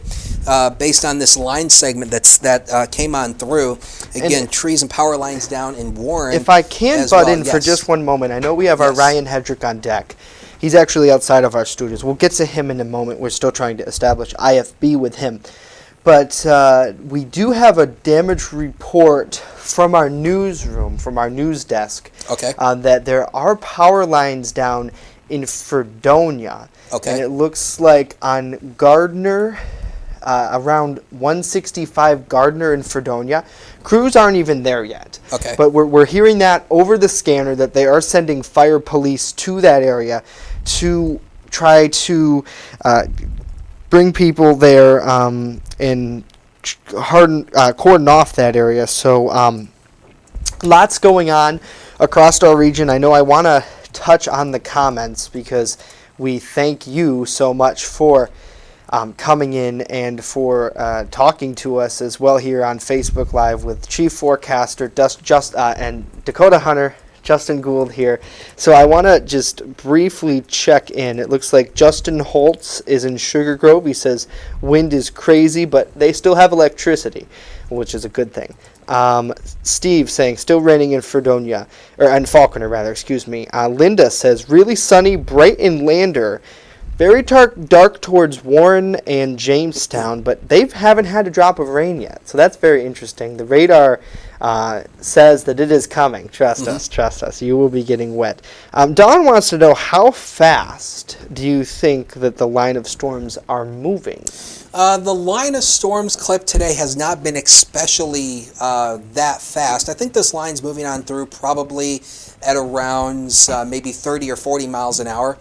based on this line segment that came on through. Again, trees and power lines down in Warren. If I can butt in for just one moment, I know we have our Ryan Hedrick on deck. He's actually outside of our studios. We'll get to him in a moment. We're still trying to establish IFB with him. But we do have a damage report from our newsroom, from our news desk, that there are power lines down in Fredonia. Okay. And it looks like on Gardner, around 165 Gardner in Fredonia. Crews aren't even there yet. Okay. But we're hearing that over the scanner that they are sending fire police to that area to try to bring people there and cordon off that area. So lots going on across our region. I know I want to touch on the comments because we thank you so much for coming in and for talking to us as well here on Facebook Live with Chief Forecaster and Dakota Hunter, Justin Gould here. So I want to just briefly check in. It looks like Justin Holtz is in Sugar Grove. He says wind is crazy, but they still have electricity, which is a good thing. Steve saying still raining in Fredonia, and Falconer rather, excuse me. Linda says really sunny, bright in Lander. Very dark towards Warren and Jamestown, but they haven't had a drop of rain yet. So that's very interesting. The radar says that it is coming. Trust us. You will be getting wet. Don wants to know, how fast do you think that the line of storms are moving? The line of storms clip today has not been especially that fast. I think this line's moving on through probably at around maybe 30 or 40 miles an hour.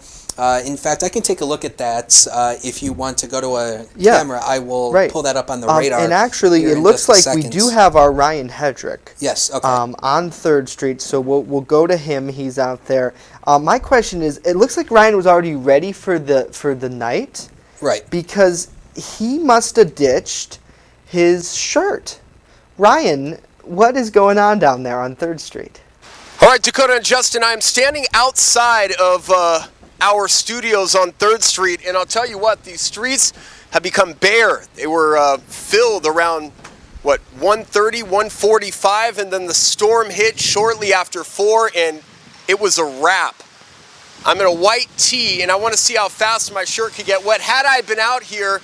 In fact, I can take a look at that if you want to go to a camera. I will pull that up on the radar. And actually, it looks like we do have our Ryan Hedrick. Yes, okay. On 3rd Street, so we'll go to him. He's out there. My question is, it looks like Ryan was already ready for the night. Right. Because he must have ditched his shirt. Ryan, what is going on down there on 3rd Street? All right, Dakota and Justin, I'm standing outside of our studios on 3rd Street, and I'll tell you what, these streets have become bare. They were filled around, 1:30, 1:45, and then the storm hit shortly after 4, and it was a wrap. I'm in a white tee, and I want to see how fast my shirt could get wet. Had I been out here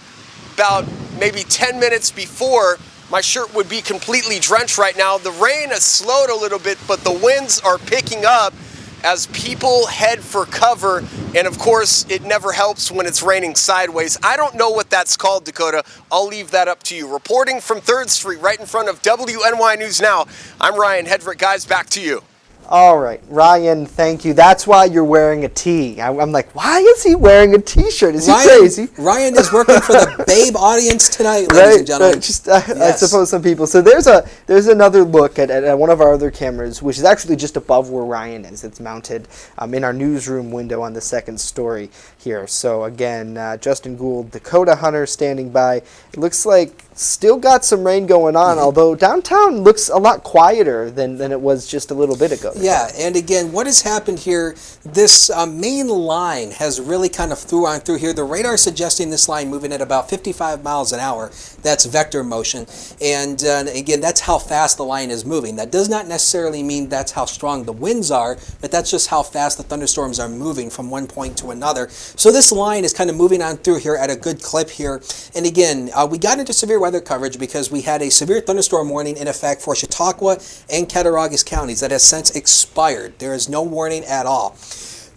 about maybe 10 minutes before, my shirt would be completely drenched right now. The rain has slowed a little bit, but the winds are picking up as people head for cover, and of course it never helps when it's raining sideways. I don't know what that's called, Dakota. I'll leave that up to you. Reporting from 3rd Street right in front of WNY News Now, I'm Ryan Hedrick. Guys, back to you. All right, Ryan, thank you. That's why you're wearing a tee. I'm like, why is he wearing a T-shirt? Is he crazy? Ryan is working for the Babe audience tonight, ladies and gentlemen. Right. Just, I suppose some people. So there's another look at one of our other cameras, which is actually just above where Ryan is. It's mounted in our newsroom window on the 2nd story here. So again, Justin Gould, Dakota Hunter standing by. It looks like still got some rain going on, although downtown looks a lot quieter than it was just a little bit ago. Yeah, and again, what has happened here, this main line has really kind of through here. The radar is suggesting this line moving at about 55 miles an hour. That's vector motion. And again, that's how fast the line is moving. That does not necessarily mean that's how strong the winds are, but that's just how fast the thunderstorms are moving from one point to another. So this line is kind of moving on through here at a good clip here. And again, we got into severe weather coverage because we had a severe thunderstorm warning in effect for Chautauqua and Cattaraugus counties that has since expired. There is no warning at all.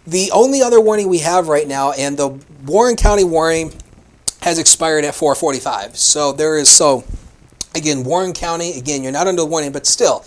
The only other warning we have right now, and the Warren County warning has expired at 4:45. So there is again, Warren County, again, you're not under the warning, but still,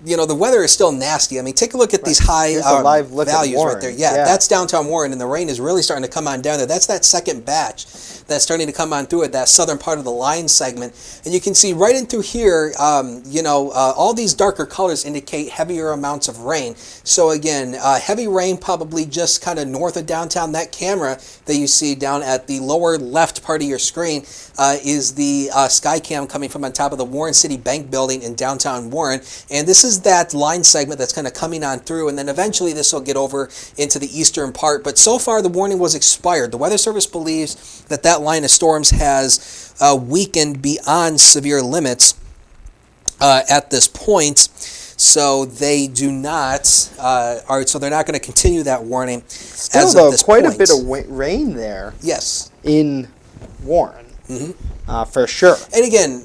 the weather is still nasty. I mean, take a look at these high Here's a live look at values Warren. right there. Yeah, that's downtown Warren, and the rain is really starting to come on down there. That's that second batch that's starting to come on through at that southern part of the line segment. And you can see right in through here, all these darker colors indicate heavier amounts of rain. So again, heavy rain probably just kind of north of downtown. That camera that you see down at the lower left part of your screen is the Skycam coming from on top of the Warren City Bank building in downtown Warren. And this is that line segment that's kind of coming on through, and then eventually this will get over into the eastern part. But so far the warning was expired. The Weather Service believes that line of storms has weakened beyond severe limits at this point. So they do not, so they're not going to continue that warning. Still, as though, of this quite point. a bit of rain there. Yes. In Warren, for sure. And again,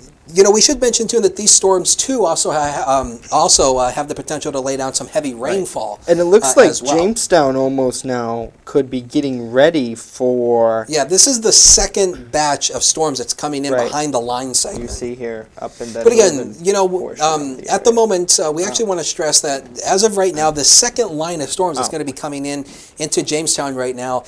we should mention too that these storms too also have the potential to lay down some heavy rainfall. Right. And it looks like as well. Jamestown almost now could be getting ready for. Yeah, this is the second batch of storms that's coming in behind the line segment. You see here up in that. But again, at the moment, we actually want to stress that as of right now, the second line of storms that's going to be coming into Jamestown right now,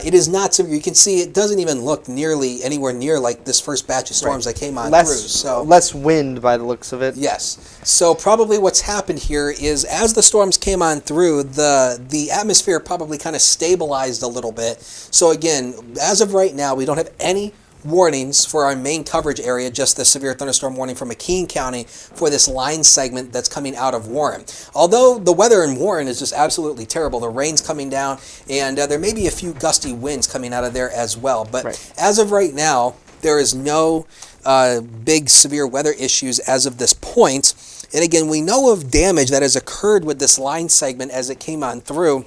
it is not severe. You can see it doesn't even look anywhere near like this first batch of storms that came on through. So less wind by the looks of it. Yes. So probably what's happened here is as the storms came on through, the atmosphere probably kind of stabilized a little bit. So again, as of right now, we don't have any warnings for our main coverage area, just the severe thunderstorm warning for McKean County for this line segment that's coming out of Warren. Although the weather in Warren is just absolutely terrible. The rain's coming down, and there may be a few gusty winds coming out of there as well. But as of right now, there is no big severe weather issues as of this point. And again, we know of damage that has occurred with this line segment as it came on through.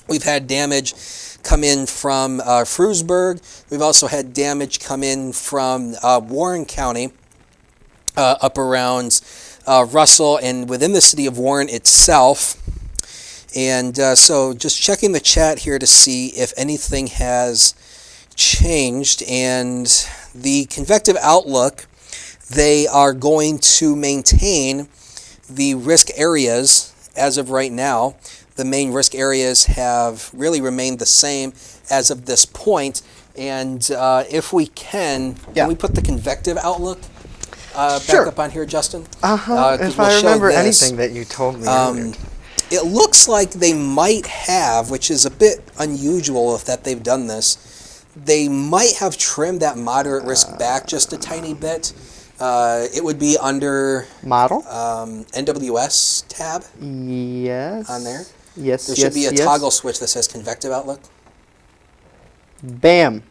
We've had damage come in from Frewsburg. We've also had damage come in from Warren County up around Russell and within the city of Warren itself. And so just checking the chat here to see if anything has changed. And the convective outlook, they are going to maintain the risk areas as of right now. The main risk areas have really remained the same as of this point. And if we can we put the convective outlook back up on here, Justin? If we'll I remember this. anything that you told me earlier. It looks like they might have, which is a bit unusual if that they've done this, they might have trimmed that moderate risk back just a tiny bit. It would be under model NWS tab. Yes. On there. Yes. There should be a toggle switch that says convective outlook. Bam.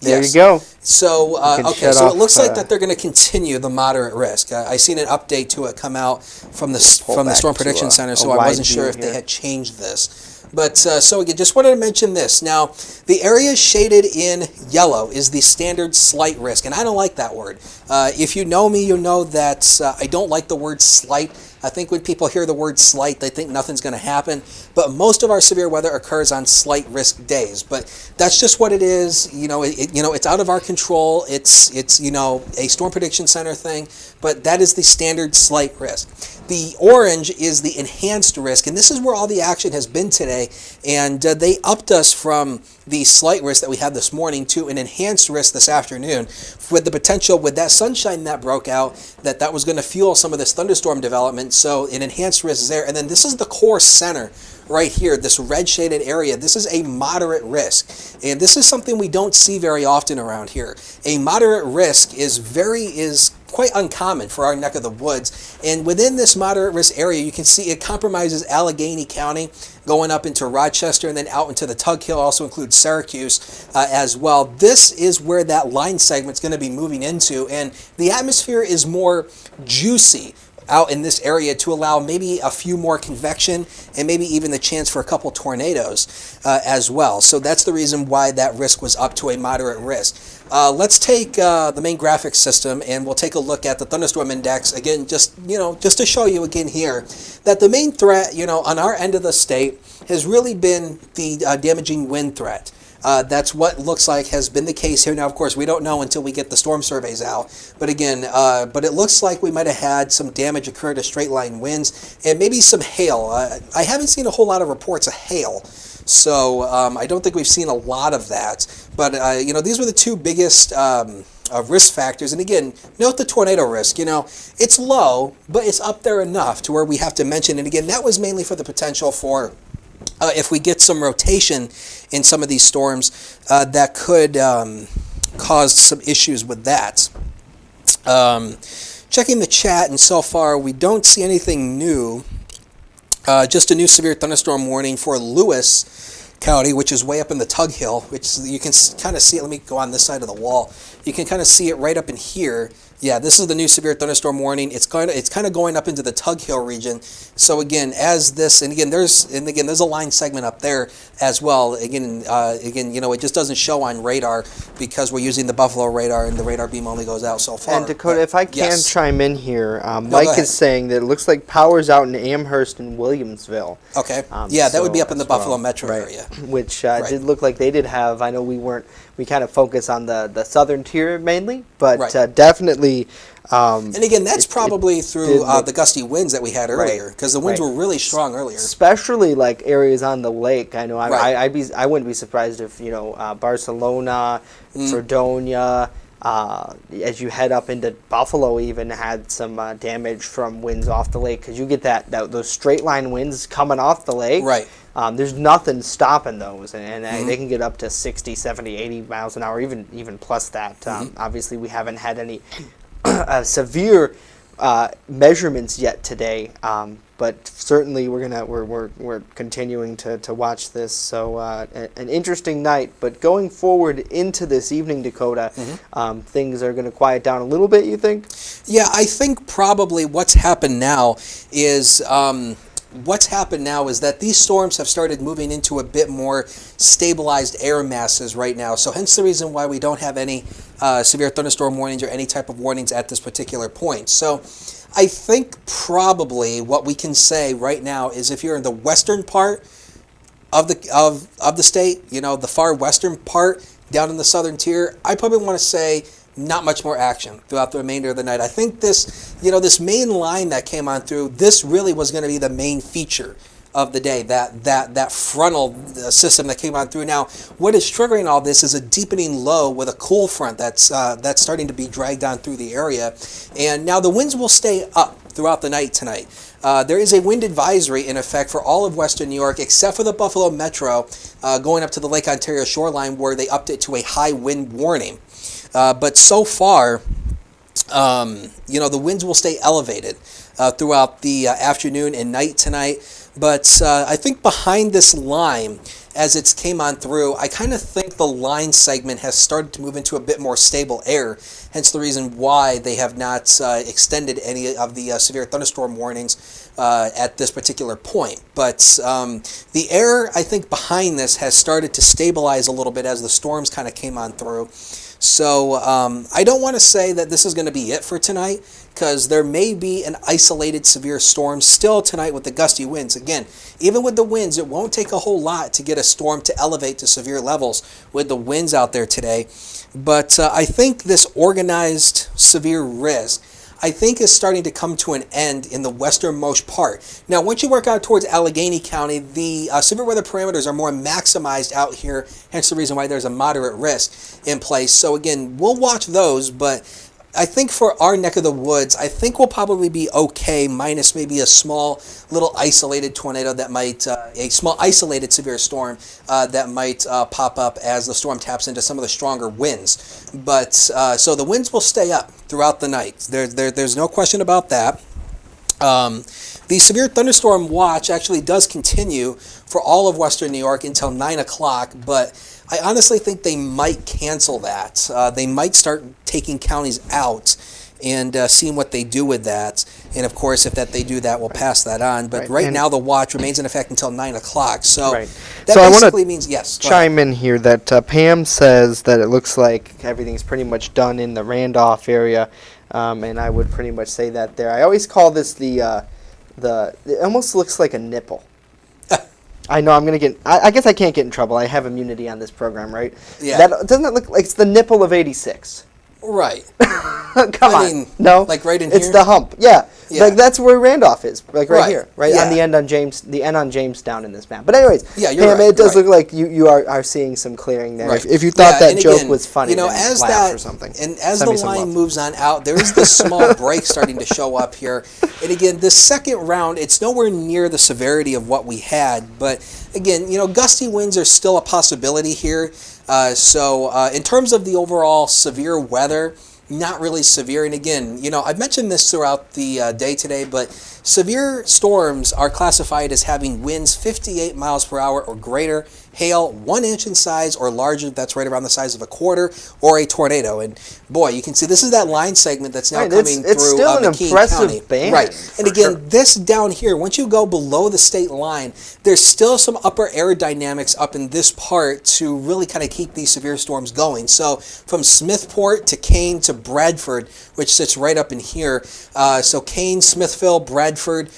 There you go. So so it looks like that they're going to continue the moderate risk. I seen an update to it come out from the Storm Prediction Center, so I wasn't sure if they had changed this. But so again, just wanted to mention this. Now, the area shaded in yellow is the standard slight risk, and I don't like that word. If you know me, you know that I don't like the word slight. I think when people hear the word slight, they think nothing's going to happen. But most of our severe weather occurs on slight risk days. But that's just what it is. It's out of our control. It's a Storm Prediction Center thing. But that is the standard slight risk. The orange is the enhanced risk, and this is where all the action has been today. And they upped us from the slight risk that we had this morning to an enhanced risk this afternoon, with the potential, with that sunshine that broke out, that was going to fuel some of this thunderstorm development. So an enhanced risk is there. And then this is the core center right here, this red shaded area. This is a moderate risk, and this is something we don't see very often around here. A moderate risk is quite uncommon for our neck of the woods. And within this moderate risk area, you can see it compromises Allegheny County, going up into Rochester, and then out into the Tug Hill, also includes Syracuse as well. This is where that line segment is going to be moving into, and the atmosphere is more juicy out in this area to allow maybe a few more convection and maybe even the chance for a couple tornadoes as well. So that's the reason why that risk was up to a moderate risk. Let's take the main graphics system and we'll take a look at the thunderstorm index again, just to show you again here that the main threat, on our end of the state, has really been the damaging wind threat. That's what looks like has been the case here. Now, of course, we don't know until we get the storm surveys out. But again, but it looks like we might have had some damage occur to straight line winds and maybe some hail. I haven't seen a whole lot of reports of hail. So I don't think we've seen a lot of that. But, these were the two biggest risk factors. And again, note the tornado risk. It's low, but it's up there enough to where we have to mention. And again, that was mainly for the potential for if we get some rotation in some of these storms, that could cause some issues with that. Checking the chat, and so far we don't see anything new. Just a new severe thunderstorm warning for Lewis County, which is way up in the Tug Hill, which you can kind of see it. Let me go on this side of the wall. You can kind of see it right up in here. Yeah, this is the new severe thunderstorm warning. It's kind of going up into the Tug Hill region. So again, there's a line segment up there as well. Again, it just doesn't show on radar because we're using the Buffalo radar, and the radar beam only goes out so far. And Dakota, if I can chime in here, go Mike ahead. is saying that it looks like power's out in Amherst and Williamsville. Okay. That would be up in the as well. Buffalo metro Right. area. Which did look like they did have. I know we kind of focus on the southern tier mainly, but Right. definitely. And again, that's probably through did look- the gusty winds that we had earlier, because the winds Right. were really strong earlier. Especially like areas on the lake. I know Right. I wouldn't be surprised if Barcelona, Fredonia, as you head up into Buffalo, even had some damage from winds off the lake, because you get those straight line winds coming off the lake. Right. There's nothing stopping those, and they can get up to 60, 70, 80 miles an hour, even plus that. Obviously, we haven't had any severe measurements yet today, but certainly we're continuing to watch this. So an interesting night. But going forward into this evening, Dakota, things are going to quiet down a little bit. You think? Yeah, I think probably what's happened now is that these storms have started moving into a bit more stabilized air masses right now. So hence the reason why we don't have any severe thunderstorm warnings or any type of warnings at this particular point. So I think probably what we can say right now is if you're in the western part of the state, the far western part down in the southern tier, I probably want to say not much more action throughout the remainder of the night. I think this main line that came on through, this really was going to be the main feature of the day, that frontal system that came on through. Now, what is triggering all this is a deepening low with a cool front that's starting to be dragged on through the area. And now the winds will stay up throughout the night tonight. There is a wind advisory in effect for all of western New York, except for the Buffalo Metro, going up to the Lake Ontario shoreline, where they upped it to a high wind warning. But so far, the winds will stay elevated throughout the afternoon and night tonight. But I think behind this line, as it came on through, I kind of think the line segment has started to move into a bit more stable air, hence the reason why they have not extended any of the severe thunderstorm warnings at this particular point. But the air, I think, behind this has started to stabilize a little bit as the storms kind of came on through. So I don't want to say that this is going to be it for tonight, because there may be an isolated severe storm still tonight with the gusty winds. Again, even with the winds, it won't take a whole lot to get a storm to elevate to severe levels with the winds out there today. But I think this organized severe risk, I think, is starting to come to an end in the westernmost part. Now, once you work out towards Allegheny County, the severe weather parameters are more maximized out here, hence the reason why there's a moderate risk in place. So again, we'll watch those, but I think for our neck of the woods, I think we'll probably be okay, minus maybe a small little isolated tornado that might, a small isolated severe storm that might pop up as the storm taps into some of the stronger winds. But so the winds will stay up throughout the night. There's no question about that. The severe thunderstorm watch actually does continue for all of western New York until 9 o'clock, but I honestly think they might cancel that. They might start taking counties out and seeing what they do with that. And of course, if they do that, we'll pass that on. But right now, the watch remains in effect until 9 o'clock. So that So basically means, yes. go ahead. Chime in here that Pam says that it looks like everything's pretty much done in the Randolph area, and I would pretty much say that there. I always call this it almost looks like a nipple. I know I'm gonna get. I guess I can't get in trouble. I have immunity on this program, right? Yeah. That doesn't it look like it's the nipple of 86. Right. Come I on. mean, No. like right in it's here? the hump. Yeah. Yeah. Like that's where Randolph is. Like right Right. here. Right Yeah. on the end on James. The end on Jamestown in this map. But anyways. Yeah, you're Pam, right, it does right. look like you are seeing some clearing there. Right. If you thought Yeah, that and joke again, was funny, you know, then as laugh that or something. and as Send the me some line love. moves on out, there is this small break starting to show up here. And again, this second round, it's nowhere near the severity of what we had. But again, you know, gusty winds are still a possibility here. So in terms of the overall severe weather, not really severe. And again, you know, I've mentioned this throughout the day today, but severe storms are classified as having winds 58 miles per hour or greater, hail 1 inch in size or larger, that's right around the size of a quarter, or a tornado. And boy, you can see this is that line segment that's now Right, coming it's through still an McKean impressive County. band, Right. And for again, sure. this down here, once you go below the state line, there's still some upper air dynamics up in this part to really kind of keep these severe storms going. So from Smithport to Kane to Bradford, which sits right up in here. So Kane, Smithville, Bradford,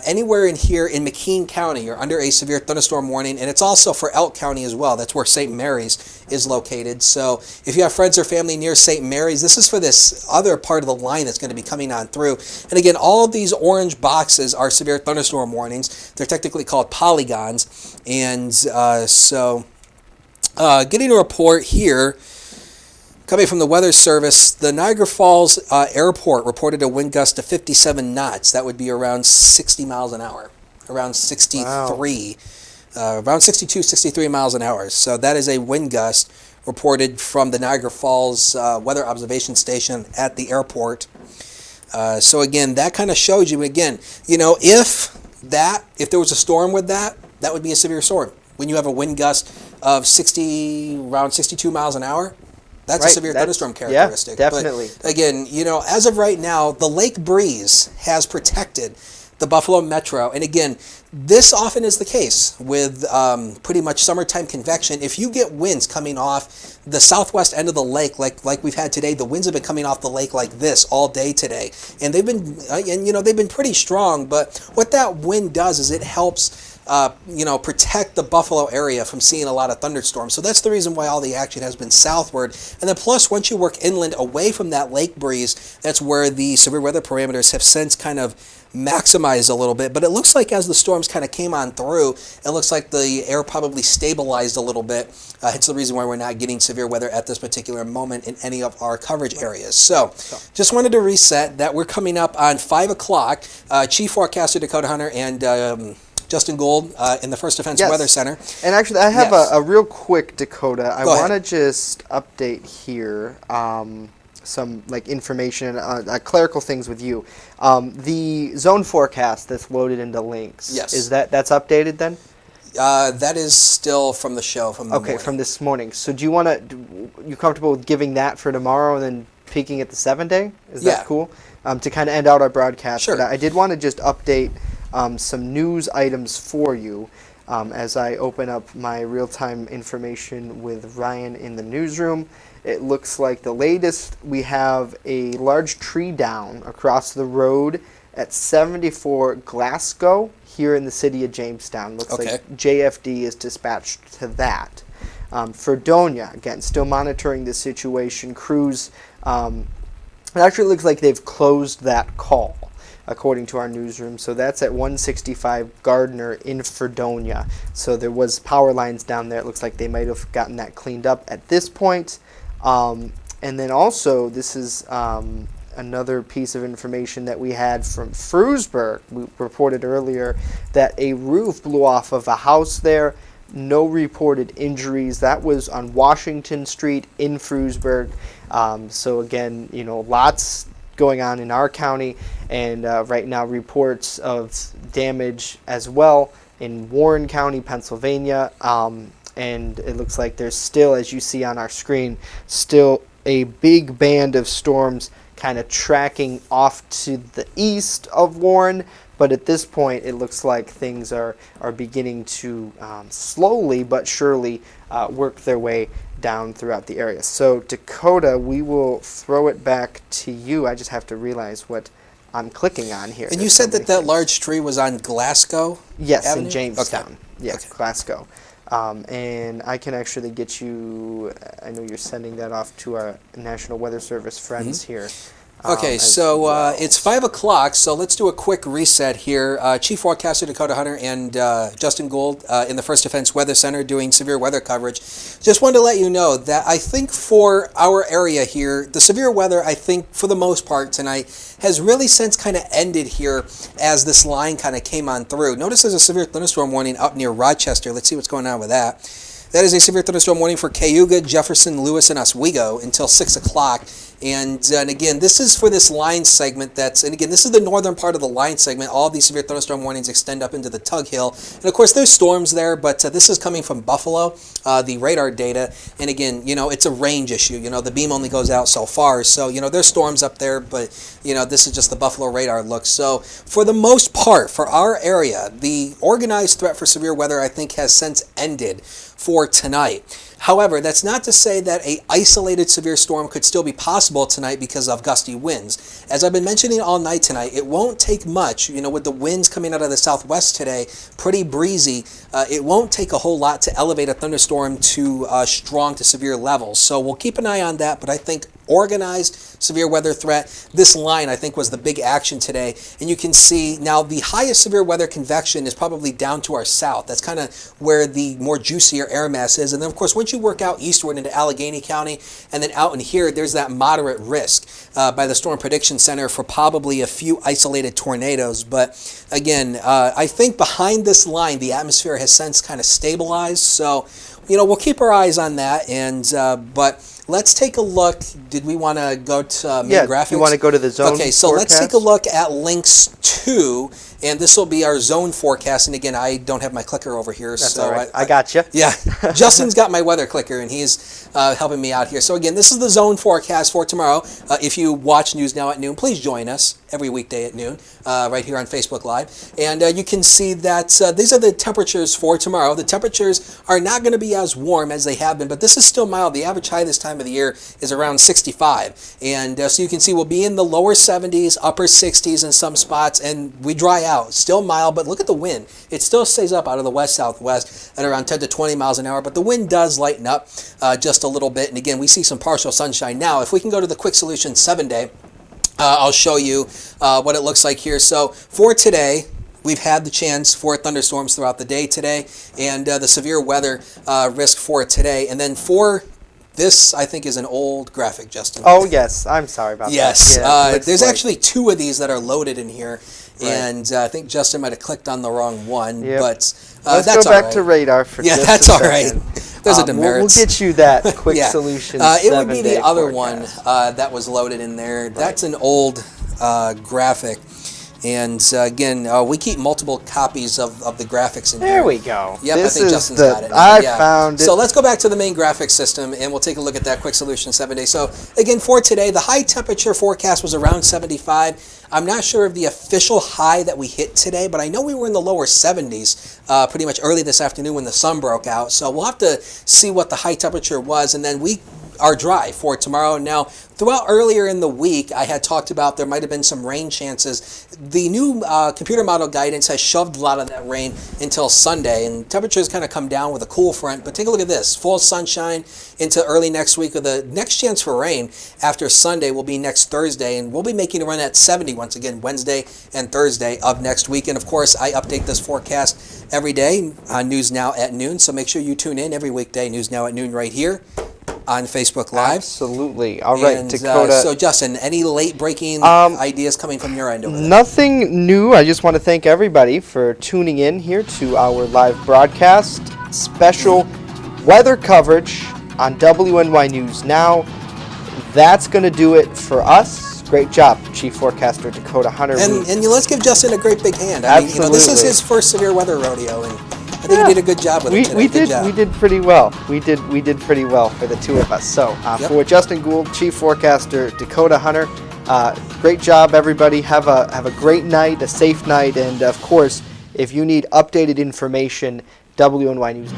anywhere in here in McKean County, you're under a severe thunderstorm warning. And it's also for Elk County as well. That's where St. Mary's is located. So if you have friends or family near St. Mary's, this is for this other part of the line that's going to be coming on through. And again, all of these orange boxes are severe thunderstorm warnings. They're technically called polygons. And getting a report here coming from the Weather Service, the Niagara Falls Airport reported a wind gust of 57 knots. That would be around 60 miles an hour, around 63, around 62, 63 miles an hour. So that is a wind gust reported from the Niagara Falls Weather Observation Station at the airport. So again, that kind of shows you, again, you know, if there was a storm with that, that would be a severe storm. When you have a wind gust of around 62 miles an hour, that's a Right, severe that's- thunderstorm characteristic. yeah, definitely. But again, you know, as of right now, the lake breeze has protected the Buffalo Metro. And again, this often is the case with pretty much summertime convection. If you get winds coming off the southwest end of the lake, like we've had today, the winds have been coming off the lake like this all day today, and they've been pretty strong. But what that wind does is it helps protect the Buffalo area from seeing a lot of thunderstorms. So that's the reason why all the action has been southward. And then plus, once you work inland away from that lake breeze, that's where the severe weather parameters have since kind of maximized a little bit. But it looks like as the storms kind of came on through, it looks like the air probably stabilized a little bit. It's the reason why we're not getting severe weather at this particular moment in any of our coverage areas. So just wanted to reset that we're coming up on 5 o'clock. Chief Forecaster Dakota Hunter and Justin Gold in the First Defense Yes. Weather Center. And actually, I have Yes. a real quick, Dakota. I Go ahead. want to just update here some like information, clerical things with you. The zone forecast that's loaded into links. Yes. Is that's updated then? That is still from the show from the Okay, morning. from this morning. So do you want to? You comfortable with giving that for tomorrow and then peaking at the 7-day? Is Yeah. that cool? To kind of end out our broadcast. Sure. But I did want to just update some news items for you as I open up my real-time information with Ryan in the newsroom. It looks like the latest, we have a large tree down across the road at 74 Glasgow here in the city of Jamestown. Looks Okay. like JFD is dispatched to that. Fredonia, again, still monitoring the situation. Crews, it actually looks like they've closed that call, according to our newsroom. So that's at 165 Gardner in Fredonia. So there was power lines down there. It looks like they might have gotten that cleaned up at this point. And then also, this is another piece of information that we had from Frewsburg. We reported earlier that a roof blew off of a house there. No reported injuries. That was on Washington Street in Frewsburg. So again, you know, lots going on in our county, and right now reports of damage as well in Warren County, Pennsylvania. And it looks like there's still, as you see on our screen, still a big band of storms kind of tracking off to the east of Warren. But at this point, it looks like things are beginning to slowly but surely work their way down throughout the area. So Dakota, we will throw it back to you. I just have to realize what I'm clicking on here. And that you said that somebody- large tree was on Glasgow Yes, Avenue? in Jamestown. Okay. Yeah, Okay. Glasgow. And I can actually get you, I know you're sending that off to our National Weather Service friends here. Okay, as so well. it's 5 o'clock, so let's do a quick reset here. Chief Forecaster Dakota Hunter and Justin Gould in the First Defense Weather Center doing severe weather coverage. Just wanted to let you know that I think for our area here, the severe weather, I think for the most part tonight, has really since kind of ended here as this line kind of came on through. Notice there's a severe thunderstorm warning up near Rochester. Let's see what's going on with that. That is a severe thunderstorm warning for Cayuga, Jefferson, Lewis, and Oswego until 6 o'clock. And again, this is for this line segment and again, this is the northern part of the line segment. All of these severe thunderstorm warnings extend up into the Tug Hill. And of course, there's storms there, but this is coming from Buffalo, the radar data. And again, it's a range issue. The beam only goes out so far. So, there's storms up there, but, this is just the Buffalo radar look. So, for the most part, for our area, the organized threat for severe weather, I think, has since ended for tonight. However, that's not to say that a isolated severe storm could still be possible tonight because of gusty winds. As I've been mentioning all night tonight, it won't take much, with the winds coming out of the southwest today, pretty breezy, it won't take a whole lot to elevate a thunderstorm to strong to severe levels. So we'll keep an eye on that, but I think organized severe weather threat, this line I think was the big action today. And you can see now the highest severe weather convection is probably down to our south. That's kind of where the more juicier air mass is. And then of course, once you work out eastward into Allegheny County and then out in here, there's that moderate risk by the Storm Prediction Center for probably a few isolated tornadoes. But again, I think behind this line, the atmosphere has since kind of stabilized. So, we'll keep our eyes on that. And but let's take a look. Did we want to go to main graphics? You want to go to the zone Okay, so forecast? let's take a look at links 2, and this will be our zone forecast. And again, I don't have my clicker over here. That's so all right. I got you. Yeah, Justin's got my weather clicker, and he's helping me out here. So again, this is the zone forecast for tomorrow. If you watch News Now at noon, please join us every weekday at noon right here on Facebook Live. And you can see that these are the temperatures for tomorrow. The temperatures are not going to be as warm as they have been, but this is still mild. The average high this time of the year is around 65. And so you can see we'll be in the lower 70s, upper 60s in some spots, and we dry out. Still mild, but look at the wind. It still stays up out of the west-southwest at around 10 to 20 miles an hour, but the wind does lighten up just a little bit. And again, we see some partial sunshine. Now, if we can go to the Quick Solution 7-day, I'll show you what it looks like here. So for today, we've had the chance for thunderstorms throughout the day today, and the severe weather risk for today. And then for this, I think, is an old graphic, Justin. Oh, yes. I'm sorry about yes, that. Yes. there's actually 2 of these that are loaded in here. Right. And I think Justin might have clicked on the wrong one, Yep. but Let's that's go back all right. to radar for Yeah, just that's a all right. second. There's a We'll demerits. get you that Quick Yeah. Solution It would be 7-day the other forecast. one that was loaded in there. That's an old graphic. And again, we keep multiple copies of the graphics in here. There we go. Yep, this I think is Justin's got it now. I Yeah. found it. So let's go back to the main graphics system, and we'll take a look at that Quick Solution 7-day. So again, for today, the high temperature forecast was around 75. I'm not sure of the official high that we hit today, but I know we were in the lower 70s pretty much early this afternoon when the sun broke out. So we'll have to see what the high temperature was, and then we are dry for tomorrow. Now, throughout earlier in the week, I had talked about there might have been some rain chances. The new computer model guidance has shoved a lot of that rain until Sunday, and temperatures kind of come down with a cool front. But take a look at this. Full sunshine into early next week, with the next chance for rain after Sunday will be next Thursday, and we'll be making a run at 70 once again Wednesday and Thursday of next week. And of course, I update this forecast every day on News Now at noon, so make sure you tune in every weekday, News Now at noon, right here on Facebook Live. Absolutely. All right, And, Dakota. so, Justin, any late-breaking ideas coming from your end over there? Nothing new. I just want to thank everybody for tuning in here to our live broadcast. Special weather coverage on WNY News Now. That's going to do it for us. Great job, Chief Forecaster Dakota Hunter. And let's give Justin a great big hand. I mean, this is Absolutely. his first severe weather rodeo, and I think he did a good job with it today. We Good job. did pretty well. We did pretty well for the two of us. So for Justin Gould, Chief Forecaster Dakota Hunter, great job, everybody. Have a great night, a safe night, and of course, if you need updated information, WNY News.